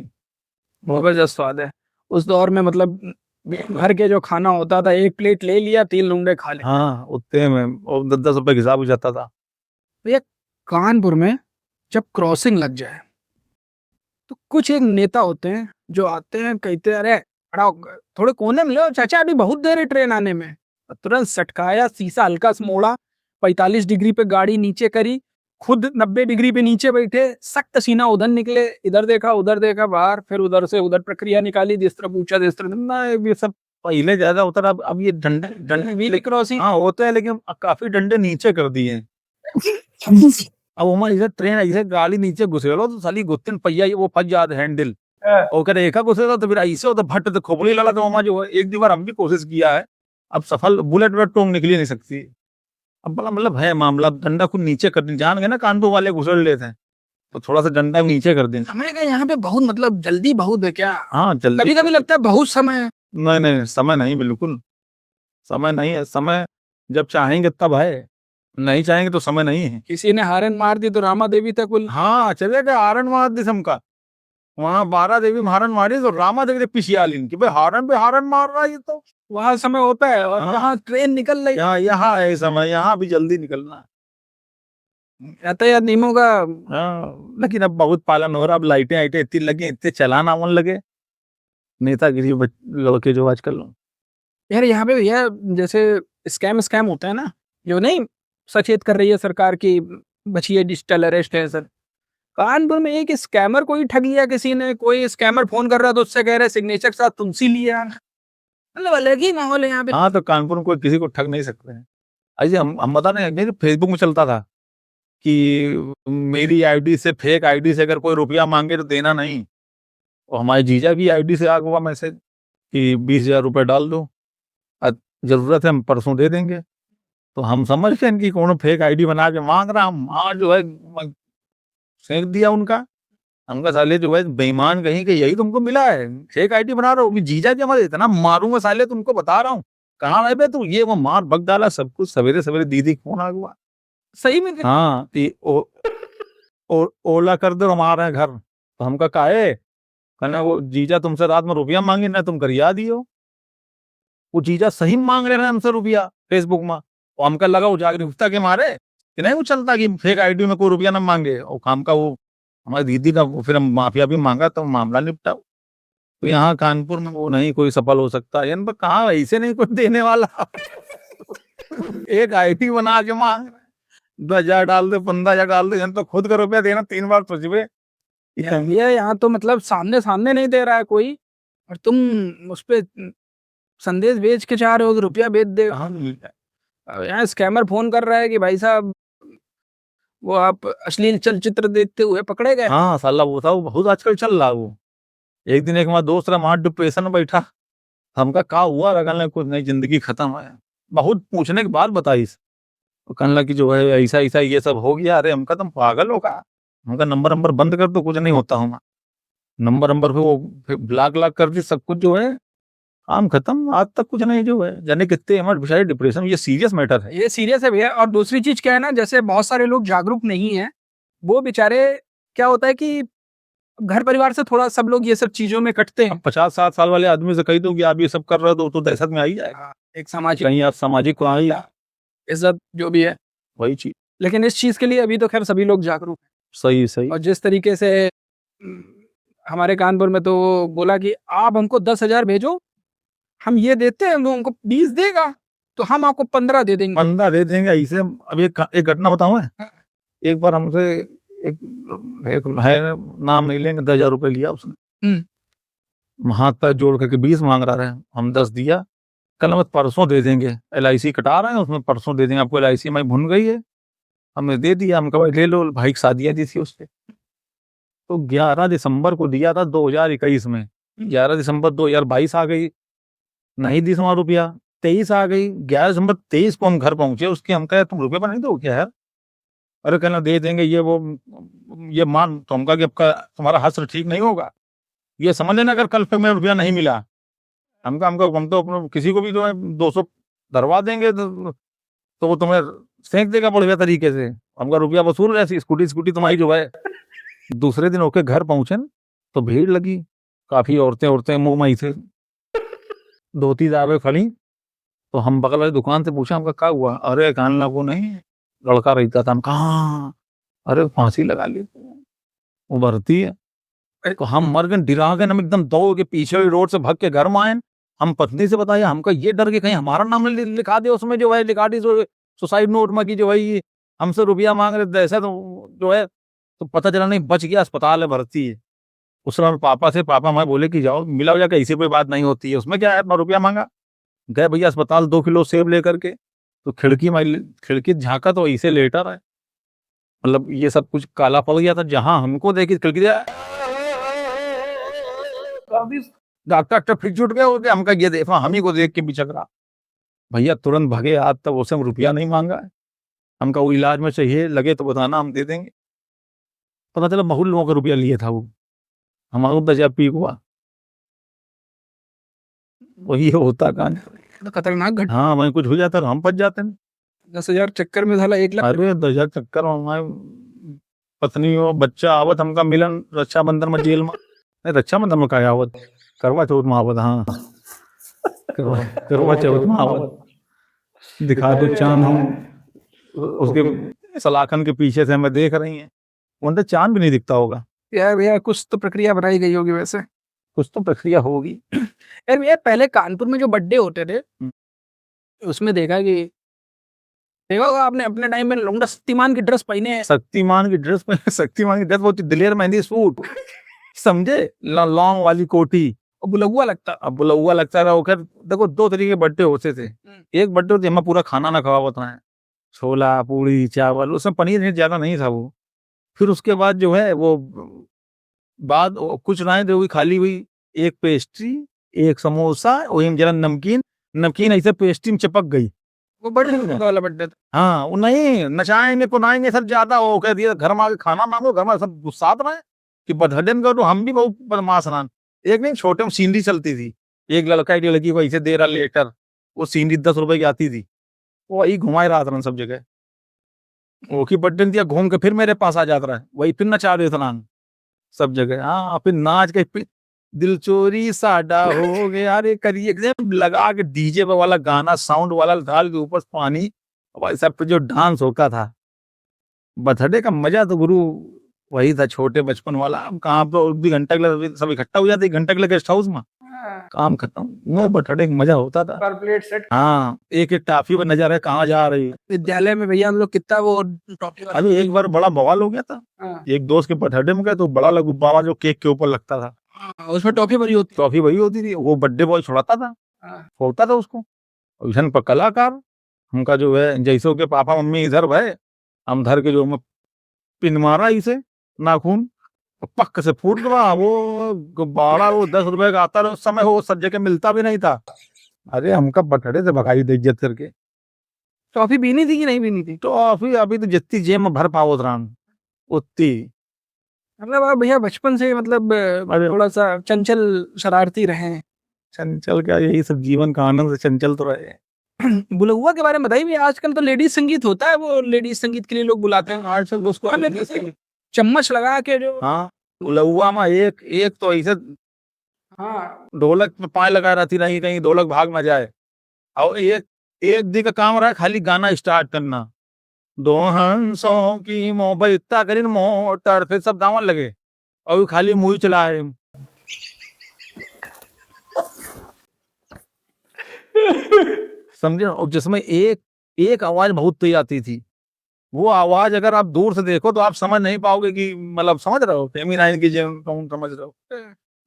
जबरदस्त स्वाद है उस दौर में। मतलब घर के जो खाना होता था, 1 प्लेट ले लिया, 3 लुंडे खा ले। हाँ उतने में और 10-10 रुपए के हिसाब हो जाता था। भैया कानपुर में जब क्रॉसिंग लग जाए तो कुछ एक नेता होते हैं जो आते हैं, कहते हैं अरे खड़ा हो, थोड़े कोने में लो चाचा, अभी बहुत देर है ट्रेन आने में। तुरंत सटकाया, शीशा हल्का सा मोड़ा, 45 डिग्री पे गाड़ी नीचे करी, खुद 90 डिग्री पे नीचे बैठे, सख्त सीना उधर निकले, इधर देखा बाहर, फिर उधर से उधर प्रक्रिया निकाली, जिस तरह पूछा जिस तरह ना, ये सब पहले ज्यादा होता था। अब ये डंडे व्हील क्रॉसिंग। हाँ होते हैं, लेकिन काफी डंडे नीचे कर दिए हैं। अब हमारी इधर ट्रेन ऐसे गाड़ी नीचे घुसेलो तो साली गुत्तिन पहिया वो फंस जाते हैंडल, और करे एका घुसेलो तो फिर ऐसे होता भट्ट तो खोपड़ी लगा। तो हमारा जो है एक 2 बार हम भी कोशिश किया है, अब सफल बुलेट वेट टोंग निकली नहीं सकती। अब बड़ा मतलब है मामला, डंडा खुद नीचे कर जान गए ना, कानपुर वाले घुसल लेते हैं तो थोड़ा सा डंडा नीचे कर दें। हमें क्या यहाँ पे बहुत मतलब जल्दी बहुत है क्या? हाँ जल्दी। कभी कभी लगता है बहुत समय है। नहीं नहीं समय नहीं, बिल्कुल समय नहीं है। समय जब चाहेंगे तब है, नहीं चाहेंगे तो समय नहीं है। किसी ने हारन मार दी तो रामा देवी तक हाँ चले गए हारन मार दिसम का, वहाँ 12 देवी में हारन मारी तो रामा देवी पिछियाल इनकी भाई हारन पे हारन मार रहा है, ये तो वहां समय होता है। और हाँ। यहाँ ट्रेन निकल रही, यहाँ है समय, यहाँ भी जल्दी निकलना। यातायात नियमों का। हाँ लेकिन अब बहुत पालन हो रहा, अब लाइटें आइटें इतनी लगी, इतने चलाना मन लगे नेतागिरी लड़के जो आजकल। यार यहाँ पे भैया जैसे स्कैम होता है ना, जो नहीं सचेत कर रही है सरकार की, बचिए डिजिटल अरेस्ट है सर। कानपुर में एक स्कैमर कोई ठग लिया किसी ने, कोई स्कैमर फोन कर रहा तो उससे कह रहे सिग्नेचर के साथ तुलसी लिया, मतलब अलग ही माहौल है यहाँ पे। हाँ तो कानपुर में कोई किसी को ठग नहीं सकते हैं। ऐसे हम बता रहे हैं, फेसबुक में चलता था कि मेरी आईडी से, फेक आईडी से अगर कोई रुपया मांगे तो देना नहीं। और हमारे जीजा की आईडी से आ गया मैसेज कि 20,000 रुपये डाल दो, जरूरत है हम परसों दे देंगे। तो हम समझ गए इनकी कौन फेक आईडी बना के मांग रहा, हम हाँ जो है फेंक दिया उनका। हमका साले जो है बेईमान कहीं कि यही तुमको मिला है, फेक आईडी बना रहा हो। जीजा जी हमारे इतना मारूंगा साले, तुमको बता रहा हूँ। कहाँ रहे बे तू, ये वो मार भग डाला सब कुछ। सवेरे सवेरे दीदी फोन आ गया सही में। हाँ ओला कर दो, हम आ रहे हैं घर। तो हमका काहे कहना, वो जीजा तुमसे रात में रुपया मांगे ना, तुम करिया दियो। वो जीजा सही मांग रहे हैं हमसे रुपया फेसबुक में। और हमका लगा वो जागरूकता के मारे कि नहीं वो चलता कि फेक आईडी में कोई रुपया ना मांगे। और काम का वो हमारी दीदी का फिर हम माफिया भी मांगा तो मामला निपटा। तो यहाँ कानपुर में वो नहीं कोई सफल हो सकता है, पर कहाँ ऐसे नहीं कोई देने वाला। एक आईडी बना के मांग 10,000 डाल दे, 15,000 डाल दे, तो खुद का रुपया देना 3 बार सोचबे। भैया यहाँ तो मतलब सामने सामने नहीं दे रहा है कोई, और तुम उस पे संदेश भेज के चाह रहे हो कि रुपया भेज दे। यहाँ स्कैमर फोन कर रहा है कि भाई साहब वो आप अश्लील चलचित्र देखते हुए पकड़े गए। हाँ साला वो था, वो बहुत आजकल चल रहा वो। एक दिन एक हमारा दोस्त रहा वहां डिप्रेशन में बैठा, हमका का हुआ रहा, कहने कुछ नहीं, जिंदगी खत्म है। बहुत पूछने के बाद बताई, तो कहने लगा कि जो है ऐसा ऐसा ये सब हो गया। अरे हमका, तुम पागल हो का? हमका नंबर नंबर बंद कर दो, कुछ नहीं होता हूँ। नंबर नंबर पे वो ब्लॉक ब्लॉक कर दी सब कुछ, जो है काम खत्म, आज तक कुछ नहीं। जो है जाने कितने हमारे बेचारे डिप्रेशन, ये सीरियस मैटर है। ये सीरियस है भैया। और दूसरी चीज क्या है ना, जैसे बहुत सारे लोग जागरूक नहीं है, वो बेचारे, क्या होता है कि घर परिवार से थोड़ा सब लोग ये सब चीजों में कटते हैं। 50-60 साल वाले आदमी से कही दो कि आप ये सब कर रहे हो तो दहशत में आ ही जाएगा। हाँ, एक सामाजिक कहीं आप सामाजिक को आ ही जाए, इज्जत जो भी है, वही चीज। लेकिन इस चीज के लिए अभी तो खैर सभी लोग जागरूक हैं। सही सही। और जिस तरीके से हमारे कानपुर में तो बोला कि आप हमको 10,000 भेजो, हम ये देते हैं, वो हमको 20 देगा तो हम आपको 15 दे देंगे। 15 दे देंगे ऐसे। अब एक घटना बताऊं मैं? एक बार हमसे एक है, नाम नहीं लेंगे, 10,000 रुपए लिया उसने, हाथ पैर जोड़ करके 20 मांग रहा है। हम 10 दिया, कल हम परसों दे देंगे, LIC कटा रहे हैं उसमें, परसों दे देंगे आपको, LIC में भुन गई है। हमने दे दिया, हम कहा ले लो, भाई की शादियां दी थी उससे। तो 11 दिसंबर को दिया था 2021 में, 11 दिसंबर 2022 आ गई, नहीं दी हमारा रुपया, 23 आ गई, 11 दिसंबर 23 को हम घर पहुंचे उसके। हम कहे तुम रुपये पर नहीं दो क्या यार? अरे कहना दे देंगे ये वो, ये मान। तो हम कहा कि आपका तुम्हारा हश्र ठीक नहीं होगा, ये समझ लेना अगर कल तक मेरा रुपया नहीं मिला, हम तो अपने किसी को भी जो है 200 धरवा देंगे, तो वो तुम्हें फेंक देगा बढ़िया तरीके से। हमका रुपया वसूल, ऐसी स्कूटी तुम्हारी जो है। दूसरे दिन होके घर पहुंचे न, तो भीड़ लगी, काफी औरतें मुंह मई थे, धोती दावे खड़ी। तो हम बगल वाली दुकान से पूछा, हमका क्या हुआ? अरे कहने वो नहीं, लड़का रहता था। हम कहा, अरे फांसी लगा ली, वो भरती है। तो हम मर गए, डरा गए, हम एकदम दौड़ के पीछे वाली रोड से भाग के घर में आए। हम पत्नी से बताया, हमका ये डर के कहीं हमारा नाम लिखा दे उसमें, जो है लिखा दी सुसाइड नोट में की जो है ये हमसे रुपया मांग रहे ऐसा, तो जो है तो पता चला नहीं, बच गया, अस्पताल है, भर्ती है। उस समय पापा मैं बोले कि जाओ मिला हो जाएगा, ऐसी कोई बात नहीं होती है, उसमें क्या है, इतना रुपया मांगा। गए भैया अस्पताल, 2 किलो सेब लेकर के, तो खिड़की झांका तो ऐसे लेटा रहा है, मतलब ये सब कुछ काला पड़ गया था। जहां हमको देखी खिड़की, डॉक्टर फिर छूट गए, हमका ये देखा, हम ही को देख के बिचक रहा। भैया तुरंत भगे, आज तक उससे हम रुपया नहीं मांगा है। हमका वो इलाज में चाहिए, लगे तो बताना, हम दे देंगे। पता चला बहुत लोगों का रुपया लिए था वो, हमारा 10,000 पीक हुआ। वही होता कान, तो खतरनाक घटना। हाँ वही कुछ हो जाता, हम फंस जाते हैं। 10,000 चक्कर में साला 1 लाख। अरे 10,000 चक्कर में हमारे पत्नी और बच्चा आवत, हमका मिलन रक्षाबंधन में जेल में, नहीं रक्षाबंधन में का आवत, करवा चौथ में आवत। हाँ करवा चौथ में आवत, दिखा दो चांद, हम उसके सलाखन के पीछे से हमें देख रही हैं, उनसे चांद भी नहीं दिखता होगा। यार भैया कुछ तो प्रक्रिया बनाई गई होगी वैसे, कुछ तो प्रक्रिया होगी। यार भैया पहले कानपुर में जो बर्थडे होते थे, उसमें देखा होगा आपने, अपने टाइम में लौंडा शक्तिमान की ड्रेस पहने हैं। शक्तिमान की ड्रेस वो दिलेर मेहंदी सूट, समझे, लॉन्ग वाली कोटी, और बुलहुआ लगता। अब बुलहुआ लगता रहा। खैर देखो 2 तरीके के बर्थडे होते थे। एक बर्थडे होते हमें पूरा खाना ना खवा होता है, छोला पूरी चावल, उसमें पनीर ज्यादा नहीं था वो। फिर उसके बाद जो है वो बाद कुछ ना हुई, खाली हुई एक पेस्ट्री, एक समोसा, वही जरा नमकीन ऐसे पेस्ट्री में चिपक गई। वो बर्थडे वाला बर्थडे था। हाँ वो नहीं नचाएंगे कुनाएंगे सब ज्यादा, वो कह दिया घर में आके खाना मांगो, घर में सब गुस्सात रहे कि बर्थडे में करो। हम भी बहुत बदमाश रहा। एक नहीं छोटे में सीनरी चलती थी, एक लड़का एक लड़की को ऐसे दे रहा लेटर, वो सीनरी 10 रुपए की आती थी, वो वही घुमाए रहा था सब जगह। वो की बर्थडे दिया, घूम के फिर मेरे पास आ जाता है, वही फिर नचा देता ना सब जगह। हाँ फिर नाच के दिल चोरी साडा हो गया, अरे करिए लगा के डीजे वाला गाना, साउंड वाला डाल के ऊपर पानी, भाई साहब पे जो डांस होता था। बर्थडे का मजा तो गुरु वही था, छोटे बचपन वाला। अब कहाँ पे भी घंटा के सब इकट्ठा हो जाते, घंटा के गेस्ट हाउस में, काम खत्म। वो बर्थडे का मजा होता था। पर प्लेट सेट। हाँ एक टाफी पर नजर है कहाँ जा रही। विद्यालय में भैया हम लोग कितना वो टॉफी। अभी एक बार बड़ा बवाल हो गया था, एक दोस्त के बर्थडे में गए तो बड़ा गुब्बारा जो केक के ऊपर लगता था, उसमें टॉफी भरी होती। टॉफी वही होती थी, वो बर्थडे बॉय छुड़ाता था, फोड़ता था उसको। उधन पर कलाकार उनका जो है, जैसे के पापा मम्मी इधर भय, हम धर के जो पिन मारा इसे नाखून, पक्क से फूट गया वो गुब्बारा। वो 10 रुपए का आता था उस समय, वो सब जगह मिलता भी नहीं था। अरे हमका बटड़े से भगाई दे इज्जत करके। टॉफी पीनी थी कि नहीं पीनी थी? तो अभी तो जितनी जेब में भर पाओ उतरान उतनी। मतलब आप भैया बचपन से मतलब अरे थोड़ा सा चंचल शरारती रहे हैं। चंचल क्या, यही सब जीवन का आनंद से चंचल तो रहे। बुलहुआ के बारे में बताइए भैया। आजकल तो लेडीज संगीत होता है, वो लेडीज संगीत के लिए लोग बुलाते हैं। आजकल उसको चम्मच लगा के जो, हाँ लौआ में एक एक तो ऐसे हाँ ढोलक में पाए लगा रहती, नहीं कहीं ढोलक भाग में जाए। और एक एक दी का काम रहा खाली गाना स्टार्ट करना, दो हंसों की मोहब्बत इतना करीन मोटर, फिर सब दामन लगे और वो खाली मुंह चलाए। समझे? और जिसमें एक एक आवाज बहुत तेज आती थी। वो आवाज अगर आप दूर से देखो तो आप समझ नहीं पाओगे कि, मतलब समझ रहे हो फेमिनाइन की जो कौन समझ रहे हो,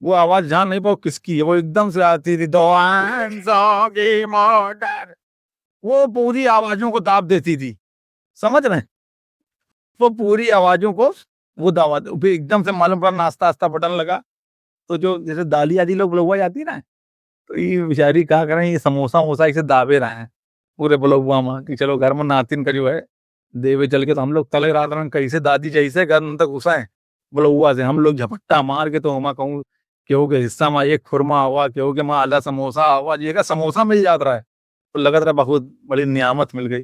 वो आवाज जान नहीं पाओ किसकी है। वो एकदम से आती थी, दो हंसों की मोटर। वो पूरी आवाजों को दाब देती थी, समझ रहे हैं? वो पूरी आवाजों को वो दावा, फिर एकदम से मालूम पड़ा नाश्ता आस्ता बटन लगा। तो जो जैसे दाली आदि लोग बुलवा जाती ना, तो ये बेचारी क्या करें, ये समोसा वोसा इसे दाबे रहे हैं पूरे बुलवा में कि चलो घर में नातिन का जो है देवे चल के। तो हम लोग तले रात रंग कैसे दादी जैसे घर तक घुसाए बुलवा से, हम लोग झपट्टा मार के। तो हम कहूँ केहू के हिस्सा में एक खुरमा हुआ, केहू के माँ आधा समोसा हुआ, ये का समोसा मिल जाता रहा है तो लगत रहा बहुत बड़ी नियामत मिल गई।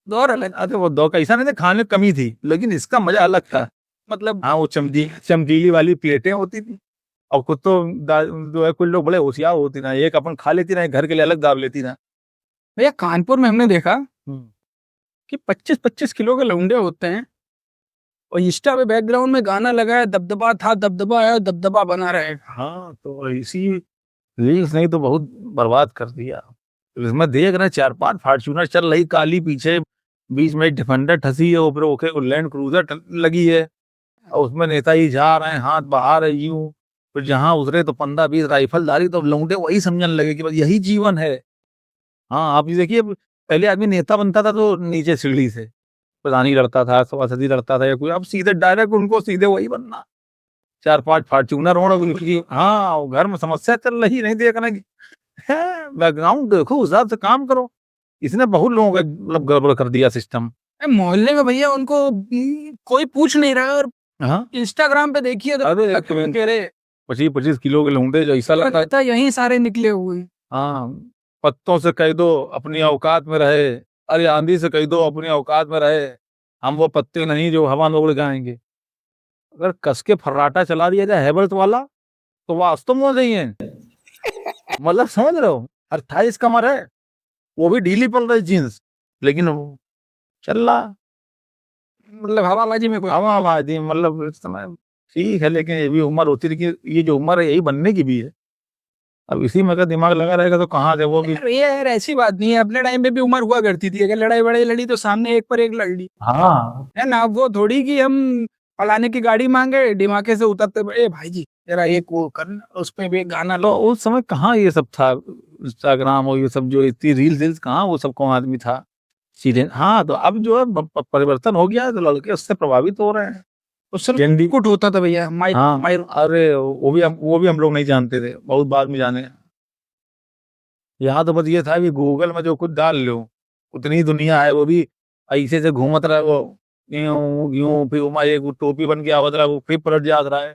दौर अलग। अरे वो दो कैसा नहीं था, खाने में कमी थी लेकिन इसका मजा अलग था। मतलब हाँ वो चमकीली वाली प्लेटें होती थी। और खुद तो जो है कुछ लोग बड़े होशियार होती ना, एक अपन खा लेती ना, घर के लिए अलग दाब लेती ना। भैया कानपुर में हमने देखा हम्म। कि 25-25 किलो के लौंडे होते हैं और इंस्टा पे बैकग्राउंड में गाना लगा है, दबदबा था दबदबा है, दबदबा बना रहेगा। हाँ तो इसी रील्स नहीं तो बहुत बर्बाद कर दिया। इसमें देख रहे 4-5 फॉर्च्यूनर चल रही काली, पीछे बीच में डिफेंडर ठसी है, ऊपर ओके लैंड क्रूजर लगी है और उसमें नेताजी जा रहे हैं, हाथ बहा रहे यूं। फिर जहां उतरे तो 15-20 राइफलदारी, तो लौंडे वही समझने लगे कि बस यही जीवन है। हाँ आप ये देखिए, पहले आदमी नेता बनता था तो नीचे सीढ़ी से प्रधानी लड़ता था, सभासदी लड़ता था या कोई, अब सीधे डायरेक्ट उनको सीधे वही बनना। 4-5 फॉर्च्यूनर होना उनकी, हाँ वो घर में समस्या चल रही नहीं देखना की बैकग्राउंड देखो, उस हिसाब से काम करो। इसने बहुत लोगों का मतलब गड़बड़ कर दिया सिस्टम। मोहल्ले में भैया उनको कोई पूछ नहीं रहा, और हाँ इंस्टाग्राम पे देखिए तो अरे कह रहे 25-25 किलो के लौंडे जो ऐसा लगता है। लगता है यहीं सारे निकले हुए हैं। हाँ पत्तों से कह दो अपनी औकात में रहे, अरे आंधी से कह दो अपनी औकात में रहे, हम वो पत्ते नहीं जो हवा में उड़ जाएंगे। अगर कस के फर्राटा चला दिया जाए हैबल्स वाला तो वास्तव में नहीं है, मतलब समझ रहे हो? 28 कमर है, वो भी ढीली पड़ रही जीन्स, लेकिन वो चल रहा मतलब हवाबाजी में कोई हवाबाजी। मतलब इस समय ठीक है, लेकिन ये भी उम्र होती है कि ये जो उम्र है यही बनने की भी है। अब इसी में अगर दिमाग लगा रहेगा तो कहाँ से वो भी। ये यार ऐसी बात नहीं है, अपने टाइम पे भी उम्र हुआ करती थी, अगर लड़ाई बड़ाई लड़ी तो सामने एक पर एक लड़ ली, हाँ है ना। वो थोड़ी कि हम फलाने की गाड़ी मांगे डिमाके से उतरते ए भाई जी जरा एक वो कर, उस पे भी गाना तो लो। उस समय कहाँ ये सब था, इंस्टाग्राम और ये सब जो इतनी रील्स कहाँ, वो सब कौन आदमी था सीधे। हाँ तो अब जो है परिवर्तन हो गया है, तो लड़के उससे प्रभावित हो रहे हैं। उस समय जेंडी कुट होता था भैया, माइक हाँ माइक अरे वो भी हम लोग नहीं जानते थे, बहुत बाद में जाने। यहाँ तो बस ये था कि गूगल में जो कुछ डाल लो उतनी दुनिया है, वो भी ऐसे से घूमत रहा है वो यूं यूं, फिर उमा एक वो टोपी बन के आवत रहा है, वो फिर पलट जात रहा है,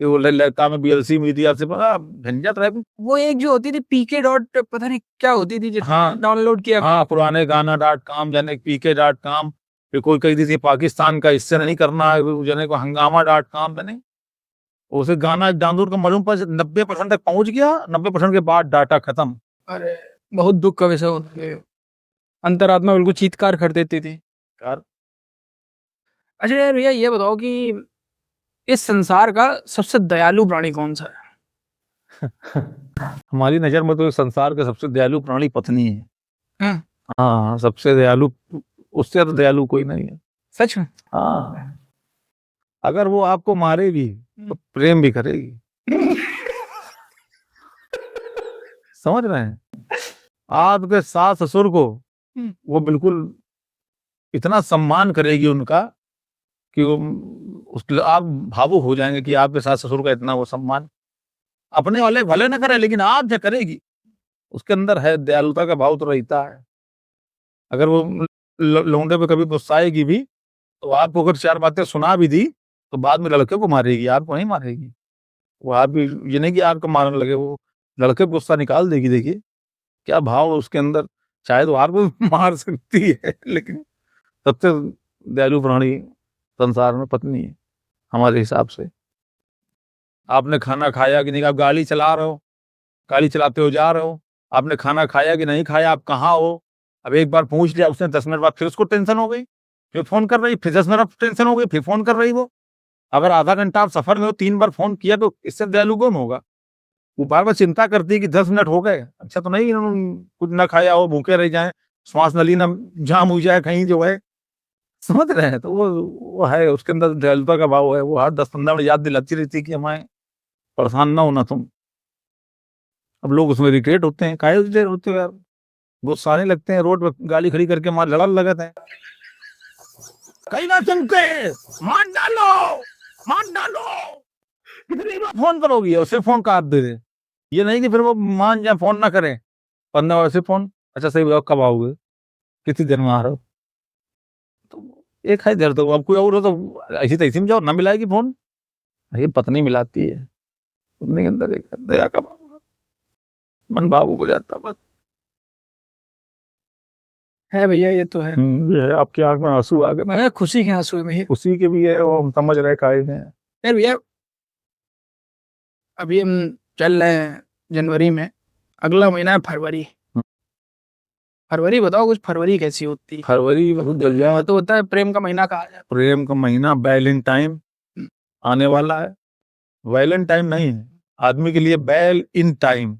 फिर वो लगता में बीएलसी मीडिया से बड़ा झंझट रहा है। वो एक जो होती थी पीके डॉट पता नहीं क्या होती थी, हाँ डाउनलोड किया। हाँ पुराने गाना.com जाने PK.com, फिर कोई कह दी थी पाकिस्तान का इससे नहीं करना है, फिर जाने को हंगामा.com बने। उसे गाना डाउनलोड का मालूम पर 90% तक पहुंच गया, 90% के बाद डाटा खत्म। अरे बहुत दुख का विषय होता है, अंतरात्मा बिल्कुल चीत्कार कर देती थी। यार अच्छा यार भैया ये बताओ कि इस संसार का सबसे दयालु प्राणी कौन सा है? हमारी नजर में तो संसार का सबसे दयालु प्राणी पत्नी है। हाँ, हाँ सबसे दयालु, उससे तो दयालु कोई नहीं है। सच में? हाँ अगर वो आपको मारेगी तो प्रेम भी करेगी, समझ रहे हैं? आपके सास ससुर को वो बिल्कुल इतना सम्मान करेगी उनका कि वो उसके आप भावुक हो जाएंगे कि आपके सास ससुर का इतना वो सम्मान अपने वाले भले न करे, लेकिन आप जो करेगी उसके अंदर है दयालुता का भाव तो रहता है। अगर वो लौंडे पे कभी गुस्साएगी भी तो आपको अगर 4 बातें सुना भी दी तो बाद में लड़के को मारेगी, आपको नहीं मारेगी। वो आप भी ये नहीं कि आपको मारने लगे, वो लड़के पे गुस्सा निकाल देगी। देखिए क्या भाव है उसके अंदर। शायद वो आपको मार सकती है, लेकिन सबसे दयालु प्राणी संसार में पत्नी है हमारे हिसाब से। आपने खाना खाया कि नहीं, आप गाड़ी चला रहे हो, गाड़ी चलाते हो जा रहे हो, आपने खाना खाया कि नहीं खाया, आप कहाँ हो, अब एक बार पूछ लिया उसने, 10 मिनट बाद फिर उसको टेंशन हो गई, फिर फोन कर रही, फिर 10 मिनट टेंशन हो गई, फिर फोन कर रही वो। अगर आधा घंटा आप सफर में हो, 3 बार फोन किया, तो इससे दयालु कौन होगा? वो बार बार चिंता करती है कि 10 मिनट हो गए, अच्छा तो नहीं कुछ ना खाया हो, भूखे रह जाए, श्वास नली ना जाम हो जाए कहीं जो है, समझ रहे हैं? तो वो है उसके अंदर दयालुता का भाव है। वो हर 10-15 मिनट याद दिलाती रहती है कि हमें परेशान ना होना तुम। अब लोग उसमें इरिटेट होते हैं, काहे इरिटेट होते हो यार? गुस्साने लगते हैं, रोड पे गाड़ी खड़ी करके मार लड़न लगते हैं, कहीं ना चमके, मार डालो, मार डालो। कितनी बार फोन करोगी और सिर्फ फोन काट दे रहे। ये नहीं कि फिर वो मान जाए फोन ना करें, 15 बजे से फोन, अच्छा सही बताओ कब आओगे, कितनी देर में आ रहे हो? तो एक है देर, तो अब कोई और हो तो ऐसी तैसी में जाओ, ना मिलाएगी फोन। ये पत्नी मिलाती है, पत्नी के अंदर एक दया का भाव, मन भावुक हो जाता बस। है भैया, ये तो है। ये है, आपकी आंख में आंसू आ गए। मैं खुशी के आंसू है भैया। उसी के भी है, वो हम समझ रहे काहे हैं। यार भैया, अभी हम चल रहे हैं जनवरी में, अगला महीना है फरवरी। फरवरी बताओ कुछ, फरवरी कैसी होती है? फरवरी बहुत जल जाए तो होता है प्रेम का महीना कहा जाता प्रेम का महीना, वैलेंटाइन आने वाला है। वैलेंटाइन नहीं है आदमी के लिए, बैल इन टाइम,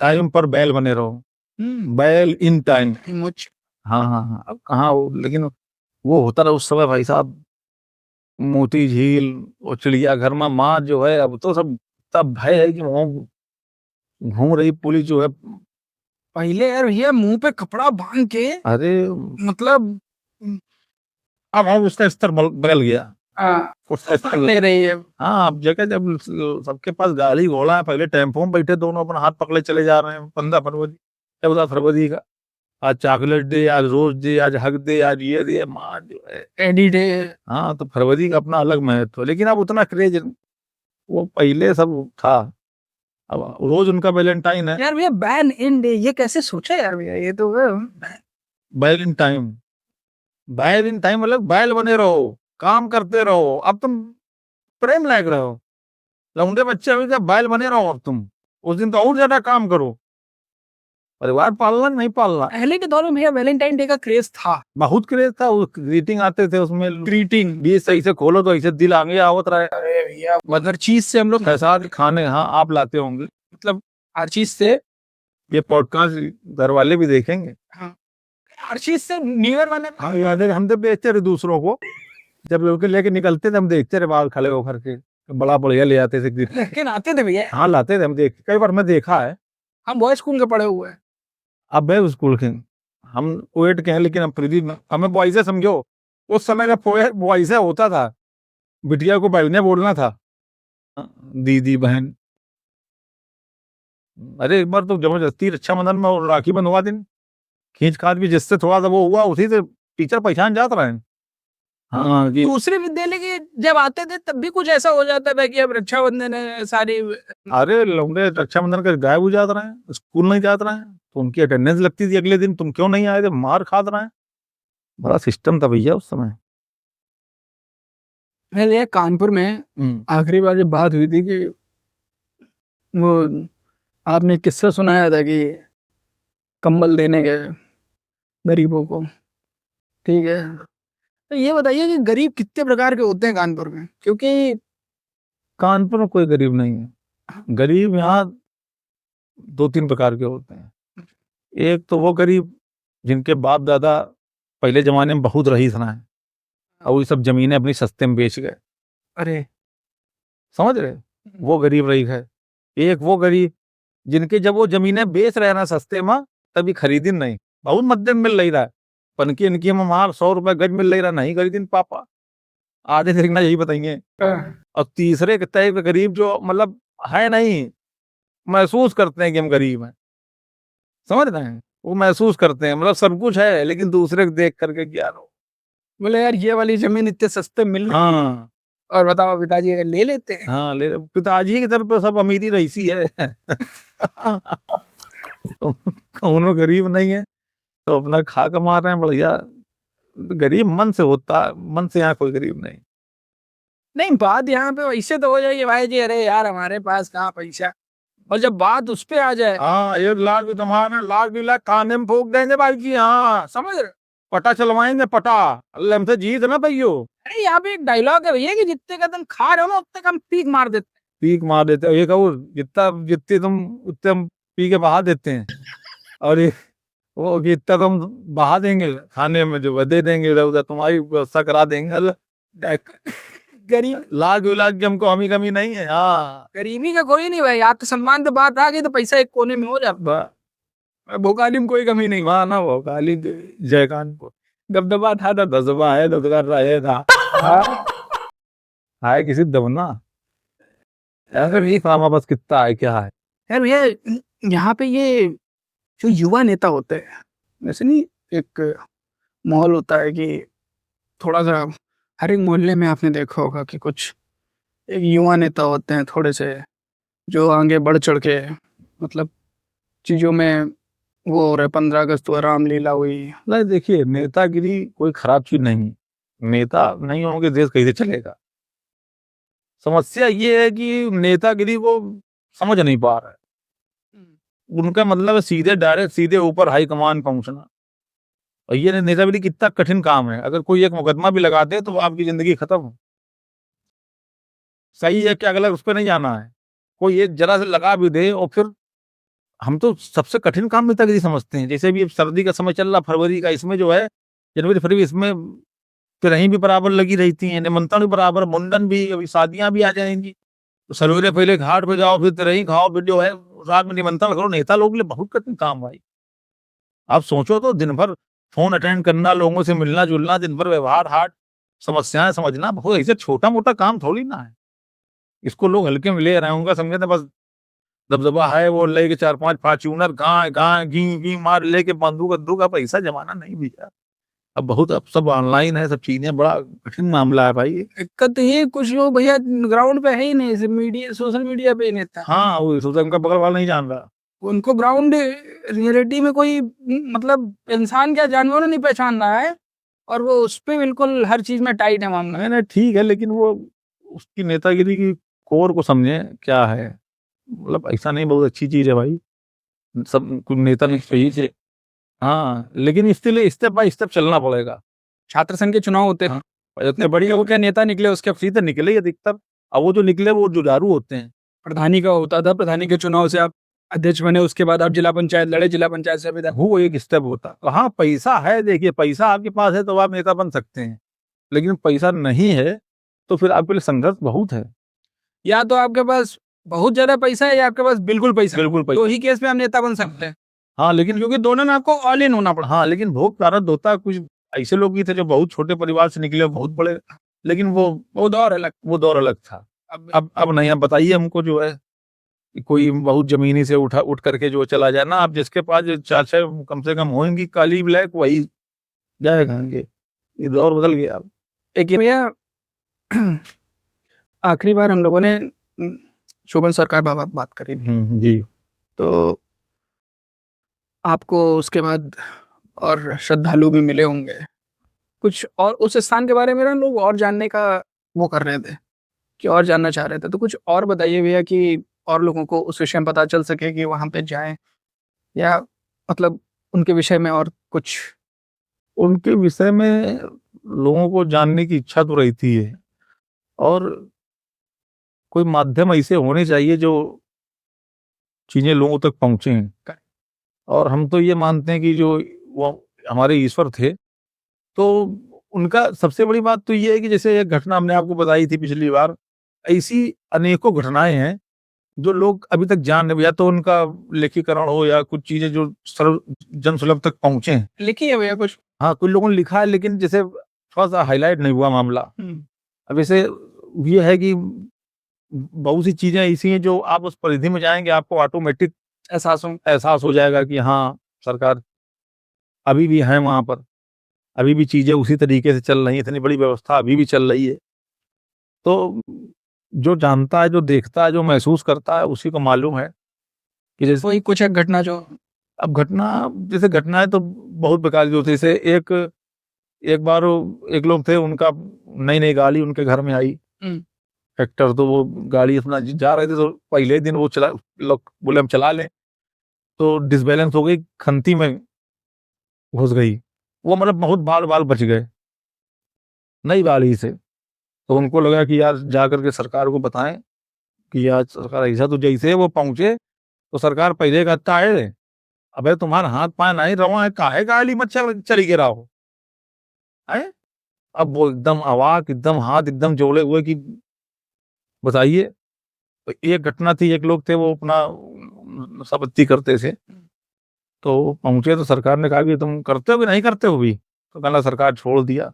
टाइम पर बैल बने रहो, है। बैल इन टाइम। मुझ हाँ हाँ हाँ, अब कहाँ वो, लेकिन वो होता रहा उस समय भाई साहब, मोती झील और चिड़ियाघर में माँ जो है, अब तो सब तब भय है कि वहाँ घूम रही पुलिस जो है। पहले यार भैया मुंह पे कपड़ा बांध के, अरे मतलब अब उसका स्तर बदल गया, उसका स्तर ले रही है। हाँ, अब जगह जब सबके पास गाड़ी घोड़ा है, पहले टेम्पो में बैठे दोनों अपना हाथ पकड़े चले जा रहे हैं। 15 फरवरी, 14 फरवरी का, आज चॉकलेट डे, आज रोज डे, आज हक डे, आज ये डे, माँ जो है एडी डे। हाँ, तो फरवरी का अपना अलग महत्व है, लेकिन अब उतना क्रेज वो पहले सब था। अब रोज उनका वैलेंटाइन है। यार भैया बैन इन डे, ये कैसे सोचा यार भैया? ये तो वैलेंटाइन, वैलेंटाइन मतलब बैल बने रहो, काम करते रहो, अब तुम प्रेम लायक रहो। लौंडे बच्चे अभी जब बैल बने रहो, अब तुम उस दिन तो और ज्यादा काम करो, परिवार पालना नहीं पालना। पहले के दौर में भैया वैलेंटाइन डे का क्रेज था, बहुत क्रेज था, ग्रीटिंग आते थे उसमें, ग्रीटिंग बीज सही से खोलो तो ऐसे दिल आगे आवत रहे। अरे भैया हर चीज से हम लोग, फैसाद खाने हाँ आप लाते होंगे, मतलब हर चीज से, ये पॉडकास्ट घर वाले भी देखेंगे। हाँ हर चीज से न्यू ईयर वाले हाँ याद है, हम तो बेचते रहे दूसरों को, जब लोग लेके निकलते थे हम देखते रहे बाहर खड़े होकर के, बड़ा बढ़िया ले आते थे गिफ्ट। लेकिन आते थे भैया। हाँ लाते थे, हम देख कई बार मैं देखा है। हम बॉय स्कूल के पढ़े हुए हैं। अब मैं स्कूल के, हम कोएट के हैं, लेकिन हम प्रीति हमें बॉयज समझो, उस समय का बॉयज होता था, बिटिया को बहने बोलना था, दीदी बहन। अरे एक बार तो जबरदस्ती रक्षाबंधन में और राखी बंधवा दिन, खींच खाच भी जिससे थोड़ा सा वो हुआ, उसी से टीचर पहचान जाता रहे। हाँ जी, दूसरे विद्यालय के जब आते थे तब भी कुछ ऐसा हो जाता था कि अब रक्षाबंधन है सारी। अरे लौंडे रक्षाबंधन कर गायब हो जाते रहे, स्कूल नहीं जाते रहे, तो उनकी अटेंडेंस लगती थी अगले दिन, तुम क्यों नहीं आए थे, मार खाते रहे। बड़ा सिस्टम था भैया उस समय। पहले कानपुर में आखिरी बार जब बात हुई थी कि वो आपने किस्सा सुनाया था कि कंबल देने गए गरीबों को, ठीक है? तो ये बताइए कि गरीब कितने प्रकार के होते हैं कानपुर में? क्योंकि कानपुर में कोई गरीब नहीं है, गरीब यहाँ 2-3 प्रकार के होते हैं। एक तो वो गरीब जिनके बाप दादा पहले जमाने में बहुत रईस रहे और ये सब जमीनें अपनी सस्ते में बेच गए, अरे समझ रहे, वो गरीब रईस है। एक वो गरीब जिनके जब वो जमीनें बेच रहे ना सस्ते में, तभी खरीदी नहीं, बहुत मध्यम मिल रही रहा है, पनकी इनकी में मार 100 रुपए गज मिल रही रहा, नहीं खरीदी पापा। आधे से लिखना यही बताएंगे। और तीसरे तय के गरीब जो मतलब है नहीं, महसूस करते हैं कि हम गरीब हैं, समझ रहे हैं, वो महसूस करते हैं मतलब सब कुछ है लेकिन दूसरे को देख करके क्या लो। बोले यार ये वाली जमीन इतने सस्ते मिल रही हाँ और बताओ पिताजी अगर ले लेते हैं। हाँ, ले पिताजी की तरफ तो सब अमीरी रईसी है। उन्होंने गरीब नहीं है तो अपना खा कमा रहे हैं बढ़िया। गरीब मन से होता है, मन से यहाँ कोई गरीब नहीं। नहीं बात यहाँ पे वैसे तो हो जाएगी भाई जी, अरे यार हमारे पास कहाँ पैसा, और जब बात उस पे आ जाए हाँ, 1 लाख भी तुम्हारा, लाख 2 लाख खाने में फूक देंगे भाई जी। हाँ, समझ रहे हो? पटा चलवाएंगे पटा, अल्लाह हमसे जीत ना भैयो। अरे यहाँ पे एक डायलॉग है भैया कि जितने का तुम खा रहे हो ना उतने का हम पीक मार देते पीक मार देते हैं, ये कहो जितना जितने तुम उतने हम पी के बहा देते हैं। और ये वो कि इतना तुम बहा देंगे खाने में जो दे देंगे, इधर उधर तुम्हारी व्यवस्था करा देंगे। हैं। गरीब लाख 2 लाख की हमको हमी कमी नहीं है। हाँ, गरीबी का कोई नहीं भाई, आत्मसम्मान तो बात आ गई तो पैसा एक कोने में हो जाता, भोकाली में कोई कमी नहीं। माना वो काली जयकान को दबदबा था तो दसबा है, दबदबा रहे था। है किसी दबना ऐसे भी खामा बस कितना है क्या है। यार भैया यहाँ पे ये जो युवा नेता होते हैं, वैसे नहीं एक माहौल होता है कि थोड़ा सा हर एक मोहल्ले में आपने देखा होगा कि कुछ एक युवा नेता होते हैं थोड़े से, जो आगे बढ़ चढ़ के मतलब चीज़ों में वो हो रहे, 15 अगस्त हुआ, रामलीला हुई। नहीं, देखिए नेतागिरी कोई खराब चीज नहीं, नेता नहीं होंगे देश कैसे चलेगा। समस्या ये है कि नेतागिरी वो समझ नहीं पा रहा है। उनका मतलब है सीधे डायरेक्ट सीधे ऊपर हाई कमान पहुंचना। और ये नेतागिरी कितना कठिन काम है, अगर कोई एक मुकदमा भी लगा दे तो आपकी जिंदगी खत्म। सही है कि अगला उस पर नहीं जाना है, कोई एक जरा से लगा भी दे और फिर हम तो सबसे कठिन काम नेतागिरी समझते हैं। जैसे भी अब सर्दी का समय चल रहा, फरवरी का, इसमें जो है जनवरी फरवरी, इसमें तिरही भी बराबर लगी रहती हैं, निमंत्रण भी बराबर, मुंडन भी, अभी शादियां भी आ जाएंगी। तो सवेरे पहले घाट पे जाओ, फिर तिरही खाओ, फिर जो है रात में निमंत्रण करो। नेता लोग के लिए बहुत कठिन काम भाई। आप सोचो तो दिन भर फोन अटेंड करना, लोगों से मिलना जुलना, दिन भर व्यवहार हाट समस्याएं समझना, बहुत ऐसे छोटा मोटा काम थोड़ी ना है। इसको लोग हल्के में ले रहे होंगे, समझे थे बस दबदबा है, वो लेके 4-5 फॉर्च्यूनर गाय गाय घी घी मार लेके बंदूक बंदूक का पैसा जमाना नहीं भैया। अब बहुत अब सब ऑनलाइन है, सब चीजें, बड़ा कठिन मामला है भाई। दिक्कत ये कुछ लोग भैया ग्राउंड पे है ही नहीं, सिर्फ मीडिया सोशल मीडिया पे ही नेता। हाँ, वो सोचा उनका बगल वाला नहीं जान रहा। उनको ग्राउंड रियलिटी में कोई मतलब इंसान क्या जानवर नहीं पहचान रहा है, और वो उस पे बिल्कुल हर चीज में टाइट है मामला। नहीं नहीं, ठीक है, लेकिन वो उसकी नेतागिरी की कोर को समझे क्या है। मतलब ऐसा नहीं, बहुत अच्छी चीज है भाई, सब कुछ नेता नहीं चाहिए। हाँ, लेकिन इसके लिए स्टेप बाय स्टेप चलना पड़ेगा। छात्र संघ के चुनाव होते हैं, हाँ, इतने बढ़िया वो क्या नेता निकले उसके सीधे निकले ही अधिकतर। अब वो जो निकले वो जुझारू होते हैं। प्रधानी का होता था, प्रधानी के चुनाव से आप अध्यक्ष बने, उसके बाद आप जिला पंचायत लड़े, जिला पंचायत से विधायक। वो एक स्टेप होता है। हाँ, पैसा है, देखिए पैसा आपके पास है तो आप नेता बन सकते हैं, लेकिन पैसा नहीं है तो फिर आपके लिए संघर्ष बहुत है। या तो आपके पास बहुत ज्यादा पैसा है या आपके पास बिल्कुल पैसा, बिल्कुल पैसा। तो ही केस में आप नेता बन सकते हैं। हाँ, लेकिन क्योंकि दोनों में आपको ऑल इन होना पड़ा। हाँ, लेकिन भोग प्रारब्ध होता है। कुछ ऐसे लोग भी थे जो बहुत छोटे परिवार से निकले, बहुत बड़े, लेकिन वो दौर अलग था। अब नहीं, अब बताइए हमको जो है कि कोई बहुत जमीनी से उठ करके जो चला जाए ना, आप जिसके पास 4-6 कम से कम होंगी काली ब्लैक, वही जाएगा। ये दौर बदल गया अब। एक भैया आखिरी बार हम लोगों ने शोभन सरकार बाबा बात करी थी, जी। तो आपको उसके बाद और श्रद्धालु भी मिले होंगे कुछ, और उस स्थान के बारे में ना लोग और जानने का वो कर रहे थे कि और जानना चाह रहे थे, तो कुछ और बताइए भैया कि और लोगों को उस विषय में पता चल सके कि वहां पे जाएं, या मतलब उनके विषय में और कुछ। उनके विषय में लोगों को जानने की इच्छा तो रहती है, और कोई माध्यम ऐसे होने चाहिए जो चीजें लोगों तक पहुंचे। और हम तो ये मानते हैं कि जो वो हमारे ईश्वर थे, तो उनका सबसे बड़ी बात तो ये है कि जैसे एक घटना हमने आपको बताई थी पिछली बार, ऐसी अनेकों घटनाएं हैं जो लोग अभी तक जान नहीं, या तो उनका लेखीकरण हो या कुछ चीजें जो सर्व जन सुलभ तक पहुंचे हैं। लिखी है भैया कुछ? हाँ, कुछ लोगों ने लिखा है, लेकिन जैसे थोड़ा सा हाईलाइट नहीं हुआ मामला। अब इसे ये है कि बहुत सी चीजें ऐसी हैं जो आप उस परिधि में जाएंगे आपको ऑटोमेटिक एहसास हो जाएगा कि हाँ, सरकार अभी भी है वहां पर, अभी भी चीजें उसी तरीके से चल रही हैं, इतनी बड़ी व्यवस्था अभी भी चल रही है। तो जो जानता है, जो देखता है, जो महसूस करता है, उसी को मालूम है कि जैसे वही कुछ एक घटना जो अब जैसे घटना है तो बहुत प्रकार की होती है। जैसे एक एक बार एक लोग थे, उनका नई नई गाड़ी उनके घर में आई ट्रैक्टर, तो वो गाड़ी अपना जा रहे थे, तो पहले दिन वो चला, लोग बोले हम चला लें, तो डिसबैलेंस हो गई, खंती में घुस गई। वो मतलब बहुत बाल बाल बच गए नई गाड़ी से। तो उनको लगा कि यार जा करके सरकार को बताएं कि यार सरकार ऐसा, तो जैसे वो पहुंचे तो सरकार पहले कहता है, अबे तुम्हारा हाथ पाए नहीं रवा है, काहे गाड़ी मत चली गिरा हो है। अब वो एकदम अवाक, एकदम हाथ एकदम जोड़े हुए कि बताइए। तो एक घटना थी, एक लोग थे वो अपना नशाबत्ती करते थे, तो पहुंचे तो सरकार ने कहा कि तुम करते हो कि नहीं करते हो भी, तो कहना सरकार छोड़ दिया।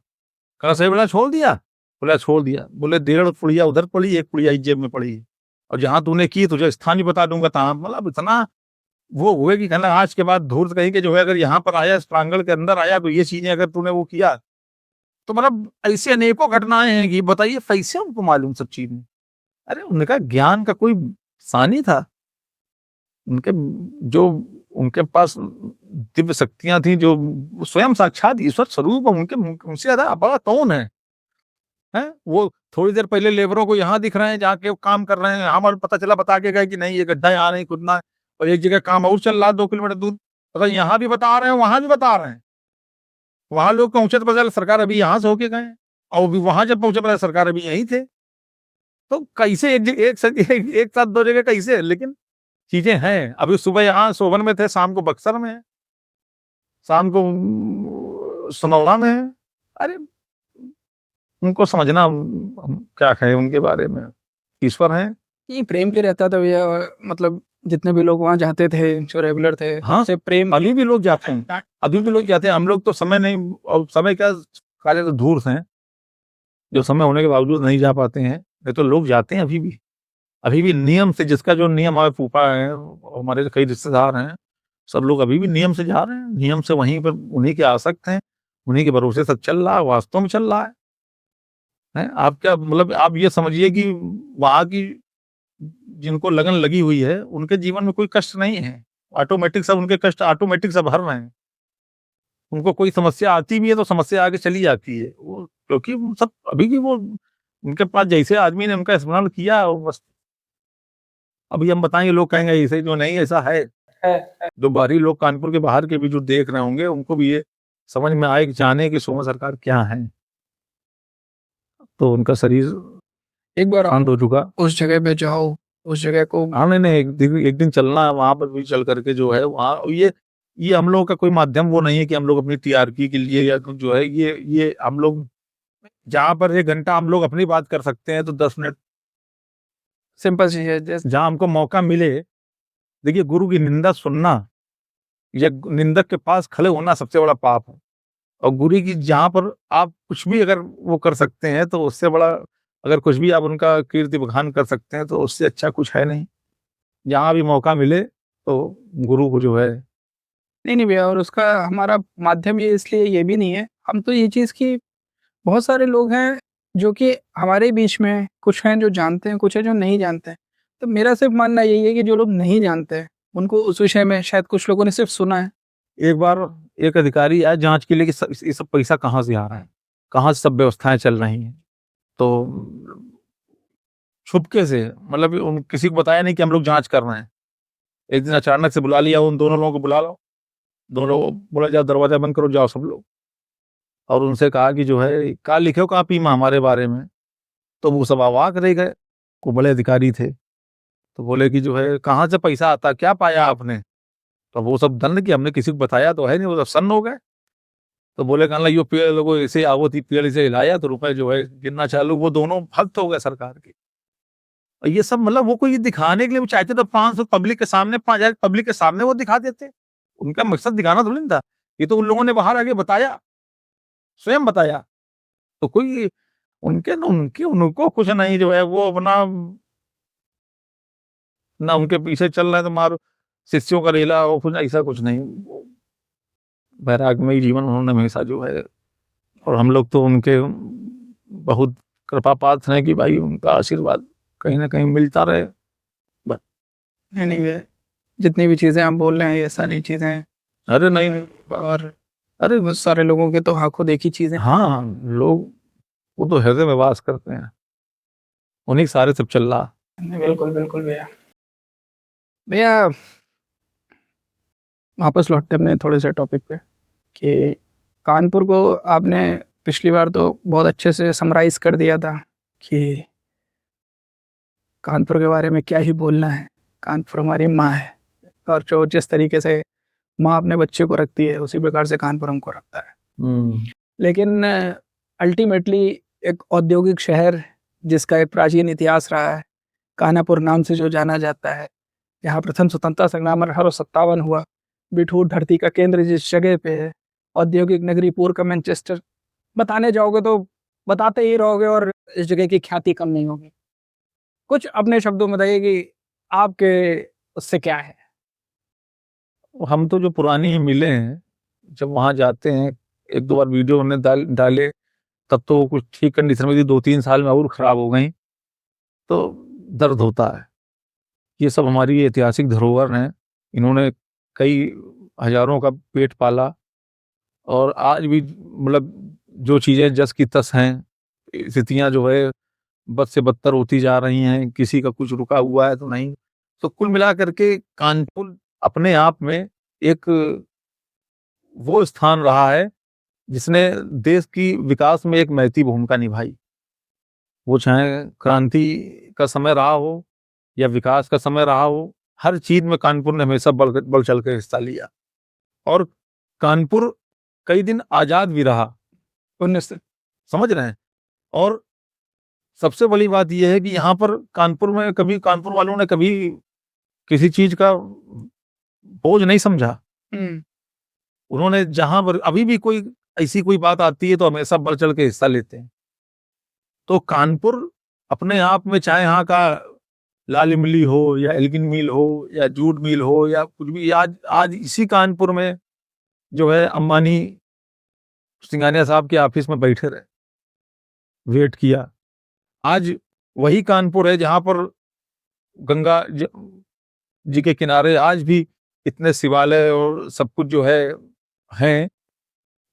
कहा सही बोला, छोड़ दिया? बोला छोड़ दिया। बोले 1.5 पुड़िया उधर पड़ी, 1 पुड़िया इस जेब में पड़ी है, और जहां तूने की तुझे स्थान ही बता दूंगा तहां। मतलब इतना वो हुए कि कहना आज के बाद धूर्त कहीं के जो है, अगर यहाँ पर आया, इस प्रांगण के अंदर आया, तो ये चीजें अगर तूने वो किया, तो मतलब ऐसी अनेकों घटनाएं हैं कि बताइए कैसे उनको मालूम सब चीजें। अरे उनका ज्ञान का कोई सानी था, उनके जो उनके पास दिव्य शक्तियां थी, जो स्वयं साक्षात ईश्वर स्वरूप, उनके उनसे ज्यादा बड़ा कौन है? हैं? वो थोड़ी देर पहले लेबरों को यहाँ दिख रहे हैं, जाके वो काम कर रहे हैं, हमारे पता चला, बता के गए कि नहीं ये गड्ढा यहाँ नहीं खुदना है, और एक जगह काम और चल रहा है 2 किलोमीटर दूर, पता यहाँ भी बता रहे हैं, वहां भी बता रहे हैं। वहां लोग पहुंचे तो पता चला सरकार अभी यहाँ से होके गए, और भी वहां जब पहुंचे पता सरकार अभी यहीं थे। तो कैसे एक साथ 2 जगह कैसे? लेकिन चीजें हैं। अभी सुबह यहाँ सोबन में थे, शाम को बक्सर में है, शाम को सनौरा में है। अरे उनको समझना, हम क्या कहें उनके बारे में, ईश्वर हैं। ये प्रेम भी रहता था भैया, मतलब जितने भी लोग वहाँ जाते थे जो रेगुलर थे, हाँ, से प्रेम अभी भी लोग जाते हैं, अभी भी लोग जाते हैं। हम लोग तो समय नहीं, और समय क्या, काले तो धूर हैं, जो समय होने के बावजूद नहीं जा पाते हैं। नहीं तो लोग जाते हैं अभी भी नियम से, जिसका जो नियम, हमारे फूफा है, हमारे कई रिश्तेदार हैं, सब लोग अभी भी नियम से जा रहे हैं, नियम से वहीं पर उन्हीं के आसक्त हैं, उन्हीं के भरोसे सब चल रहा है, वास्तव में चल रहा है। आप क्या मतलब, आप ये समझिए कि वहां की जिनको लगन लगी हुई है, उनके जीवन में कोई कष्ट नहीं है, ऑटोमेटिक सब उनके कष्ट ऑटोमेटिक सब हर रहे हैं। उनको कोई समस्या आती भी है तो समस्या आगे चली जाती है, वो क्योंकि वो सब अभी भी वो उनके पास जैसे आदमी ने उनका स्मरण किया, वो बस। अभी हम बताएंगे, लोग कहेंगे ऐसे, जो नहीं ऐसा है। जो बाहरी लोग, कानपुर के बाहर के भी जो देख रहे होंगे, उनको भी ये समझ में आए कि जाने कि सोमा सरकार क्या है, तो उनका शरीर एक बार शांत हो चुका। उस जगह पे जाओ, उस जगह को हाँ, नहीं नहीं, एक दिन चलना है वहां पर भी, चल करके जो है वहाँ, ये हम लोगों का कोई माध्यम वो नहीं है कि हम लोग अपनी टीआरपी के लिए, या जो है ये हम लोग जहाँ पर 1 घंटा हम लोग अपनी बात कर सकते हैं, तो 10 मिनट सिंपल चीज है। जैसे जहाँ हमको मौका मिले। देखिए, गुरु की निंदा सुनना या निंदक के पास खड़े होना सबसे बड़ा पाप है, और गुरु की जहाँ पर आप कुछ भी अगर वो कर सकते हैं, तो उससे बड़ा, अगर कुछ भी आप उनका कीर्ति बखान कर सकते हैं, तो उससे अच्छा कुछ है नहीं। जहाँ भी मौका मिले तो गुरु को जो है, नहीं भैया, और उसका हमारा माध्यम ये इसलिए ये भी नहीं है, हम तो ये चीज़ की बहुत सारे लोग हैं जो कि हमारे बीच में कुछ हैं जो जानते हैं, कुछ है जो नहीं जानते हैं। तो मेरा सिर्फ मानना यही है कि जो लोग नहीं जानते हैं उनको उस विषय में शायद कुछ लोगों ने सिर्फ सुना है। एक बार एक अधिकारी आया जांच के लिए कि ये सब पैसा कहाँ से आ रहा है, कहाँ से सब व्यवस्थाएं चल रही हैं। तो छुपके से, मतलब उन किसी को बताया नहीं कि हम लोग जांच कर रहे हैं। एक दिन अचानक से बुला लिया, उन दोनों लोगों को बुला लो, दोनों बोला जाओ दरवाजा बंद करो, जाओ सब लोग। और उनसे कहा कि जो है क्या लिखे हो कापी में हमारे बारे में। तो वो सब अवाक रह गए, वो बड़े अधिकारी थे। तो बोले कि जो है कहाँ से पैसा आता, क्या पाया आपने? तो वो सब दंड कि हमने किसी को बताया तो है नहीं, वो सब सन्न हो गए। तो बोले कहना यो पेड़ लोगों ऐसे आवो थी, पेड़ से हिलाया तो रुपए जो है गिनना चालू। वो दोनों भक्त हो गए सरकार के। और ये सब मतलब वो कोई दिखाने के लिए वो चाहते, तो 500 पब्लिक के सामने, 5000 पब्लिक के सामने वो दिखा देते। उनका मकसद दिखाना थोड़ी नहीं था, ये तो उन लोगों ने बाहर आगे बताया, स्वयं बताया। तो कोई उनको कुछ नहीं, जो है वो अपना, ना उनके पीछे चल रहे हैं तो मारो शिष्यों का रेला हो, कुछ ऐसा कुछ नहीं। वैराग्यमयी जीवन उन्होंने हमेशा जो है, और हम लोग तो उनके बहुत कृपा पात्र हैं कि भाई उनका आशीर्वाद कहीं ना कहीं मिलता रहे। नहीं ये जितनी भी चीजें आप बोल रहे हैं ये सारी चीजें, अरे नहीं नहीं, और अरे बहुत सारे लोगों के तो आंखों देखी चीजें। हाँ लोग वो तो हृदय में वास करते हैं, उन्हीं के सारे सब चल रहा। बिल्कुल बिल्कुल भैया। भैया वापस लौटते अपने थोड़े से टॉपिक पे कि कानपुर को आपने पिछली बार तो बहुत अच्छे से समराइज कर दिया था कि कानपुर के बारे में क्या ही बोलना है, कानपुर हमारी माँ है, और जो जिस तरीके से माँ अपने बच्चे को रखती है उसी प्रकार से कानपुर हमको रखता है। लेकिन अल्टीमेटली एक औद्योगिक शहर जिसका एक प्राचीन इतिहास रहा है, कानापुर नाम से जो जाना जाता है, यहाँ प्रथम स्वतंत्रता संग्राम 1857 हुआ, बिठूर धरती का केंद्र जिस जगह पे है, औद्योगिक नगरी पूर्व का मैनचेस्टर, बताने जाओगे तो बताते ही रहोगे और इस जगह की ख्याति कम नहीं होगी। कुछ अपने शब्दों में बताइए कि आपके उससे क्या है। हम तो जो पुरानी ही मिले हैं, जब वहां जाते हैं, एक दो बार वीडियो हमने डाले, तब तो वो कुछ ठीक कंडीशन में थी, 2-3 साल में और खराब हो गई, तो दर्द होता है। ये सब हमारी ऐतिहासिक धरोहर हैं, इन्होंने कई हजारों का पेट पाला, और आज भी मतलब जो चीजें जस की तस हैं, स्थितियां जो है बद से बदतर होती जा रही हैं, किसी का कुछ रुका हुआ है तो नहीं। तो कुल मिला करके कानपुर अपने आप में एक वो स्थान रहा है जिसने देश की विकास में एक महती भूमिका निभाई। वो चाहे क्रांति का समय रहा हो या विकास का समय रहा हो, हर चीज में कानपुर ने हमेशा बढ़ चढ़ के हिस्सा लिया, और कानपुर कई दिन आजाद भी रहा, 19 से। समझ रहे हैं। और सबसे बड़ी बात यह है कि यहाँ पर कानपुर में कभी कानपुर वालों ने कभी किसी चीज का बोझ नहीं समझा। उन्होंने जहां पर अभी भी कोई ऐसी कोई बात आती है तो हमेशा बढ़ चढ़ के हिस्सा लेते हैं। तो कानपुर अपने आप में, चाहे यहाँ का लाल इमली हो या एल्गिन मिल हो या जूट मिल हो या कुछ भी, आज आज इसी कानपुर में जो है अंबानी सिंघानिया साहब के ऑफिस में बैठे रहे, वेट किया। आज वही कानपुर है जहां पर गंगा जी के किनारे आज भी इतने शिवालय और सब कुछ जो है हैं।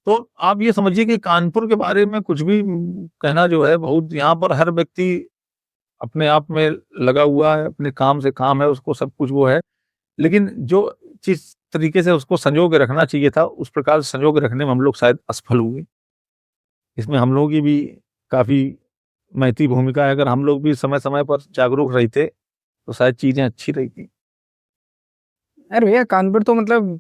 तो आप ये समझिए कि कानपुर के बारे में कुछ भी कहना जो है बहुत, यहाँ पर हर व्यक्ति अपने आप में लगा हुआ है, अपने काम से काम है उसको, सब कुछ वो है। लेकिन जो जिस तरीके से उसको संजो के रखना चाहिए था, उस प्रकार से संजो के रखने में हम लोग शायद असफल हुए। इसमें हम लोग की भी काफी महती भूमिका है। अगर हम लोग भी समय समय पर जागरूक रहते तो शायद चीजें अच्छी रहती। अरे भैया कानपुर तो मतलब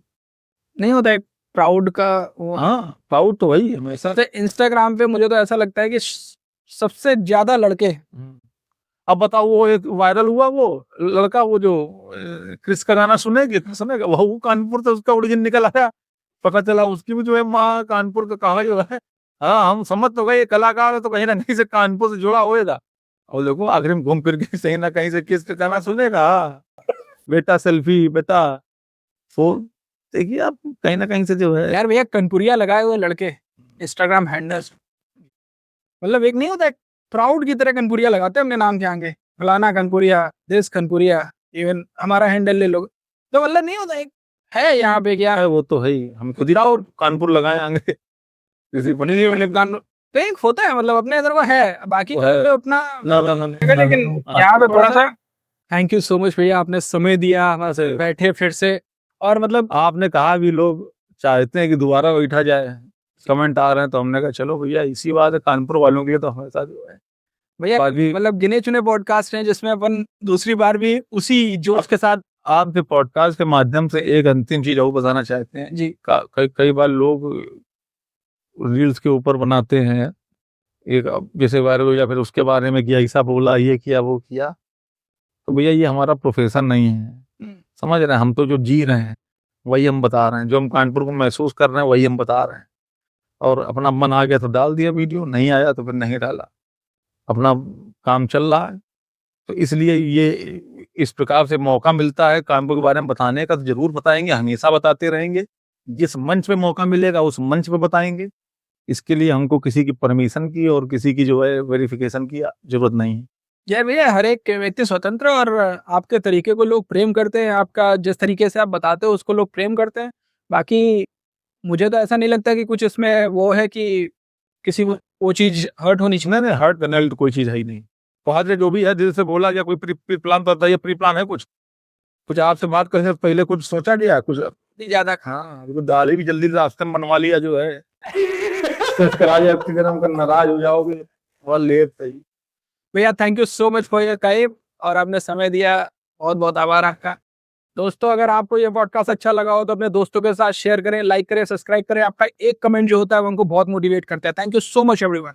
नहीं होता एक प्राउड का वो। हाँ, प्राउड तो वही हमेशा। तो इंस्टाग्राम पे मुझे तो ऐसा लगता है कि सबसे ज्यादा लड़के, अब बताओ, वो एक वायरल हुआ वो लड़का, वो जो क्रिस का गाना सुनेगी सुनेगा, वो कानपुर से उसका ओरिजिन निकल आया, पता चला उसकी भी जो है माँ कानपुर का कहा जो है। हाँ, हम समझ तो गए कलाकार है तो कहीं ना कहीं से कानपुर से जुड़ा होएगा, और देखो आखिर में घूम फिर के सही ना कहीं से किस का गाना सुनेगा। बेटा सेल्फी बेटा फोन, देखिए आप कहीं ना कहीं से जो है। यार भैया कनपुरिया लगाए हुए लड़के इंस्टाग्राम हैंडल्स, मतलब एक नहीं होता एक प्राउड की तरह कनपुरिया लगाते हैं अपने नाम के आगे, फलाना कनपुरिया, देश कनपुरिया, इवन हमारा हैंडल ले लो, तो मतलब नहीं होता एक है यहाँ पे क्या है, वो तो है ही, हम खुद ही और कानपुर लगाए आगे किसी तो एक होता है, मतलब अपने इधर को है, बाकी वो है। तो अपना लेकिन यहाँ पे थोड़ा सा। थैंक यू सो मच भैया, आपने समय दिया हमारे से बैठे फिर से, और मतलब आपने कहा भी लोग चाहते हैं कि दोबारा बैठा जाए, कमेंट आ रहे हैं, तो हमने कहा चलो भैया इसी बात है, कानपुर वालों के लिए तो हमेशा जो है भैया मतलब गिने चुने पॉडकास्ट हैं जिसमें अपन दूसरी बार भी उसी जोश के साथ आपके पॉडकास्ट के माध्यम से एक अंतिम चीज और बताना चाहते हैं जी। कई बार लोग रील्स के ऊपर बनाते हैं, एक जैसे वायरल हो या फिर उसके बारे में किया, ऐसा बोला, ये किया वो किया, तो भैया ये हमारा प्रोफेशन नहीं है, समझ रहे हैं। हम तो जो जी रहे हैं वही हम बता रहे हैं, जो हम कानपुर को महसूस कर रहे हैं वही हम बता रहे हैं, और अपना मन आ गया तो डाल दिया वीडियो, नहीं आया तो फिर नहीं डाला। अपना काम चल रहा है। तो इसलिए ये इस प्रकार से मौका मिलता है कानपुर के बारे में बताने का, तो जरूर बताएंगे, हमेशा बताते रहेंगे। जिस मंच पे मौका मिलेगा उस मंच पे बताएंगे। इसके लिए हमको किसी की परमिशन की और किसी की जो है वेरिफिकेशन की जरूरत नहीं है। जय भैया, हर एक व्यक्ति स्वतंत्र, और आपके तरीके को लोग प्रेम करते हैं, आपका जिस तरीके से आप बताते हो उसको लोग प्रेम करते हैं। बाकी मुझे तो ऐसा नहीं लगता कि कुछ इसमें वो है कि किसी को वो चीज़ हर्ट होनी चाहिए। नहीं, हर्ट करने वाली तो कोई चीज है ही नहीं। वहां से जो भी है, जैसे बोला गया कोई प्री प्लान तो बताइए, प्री प्लान है कुछ? कुछ आपसे बात करने से पहले कुछ सोचा गया कुछ? इतनी ज़्यादा हाँ, तो दाढ़ी भी जल्दी रास्ते में बनवा लिया जो है। करा जाए फिर हम नाराज हो जाओगे, बहुत लेट सही। भैया, thank you so much for your time, और आपने समय दिया, बहुत बहुत आभार आपका। दोस्तों, अगर आपको ये पॉडकास्ट अच्छा लगा हो तो अपने दोस्तों के साथ शेयर करें, लाइक करें, सब्सक्राइब करें। आपका एक कमेंट जो होता है वो हमको बहुत मोटिवेट करता है। Thank you so much everyone.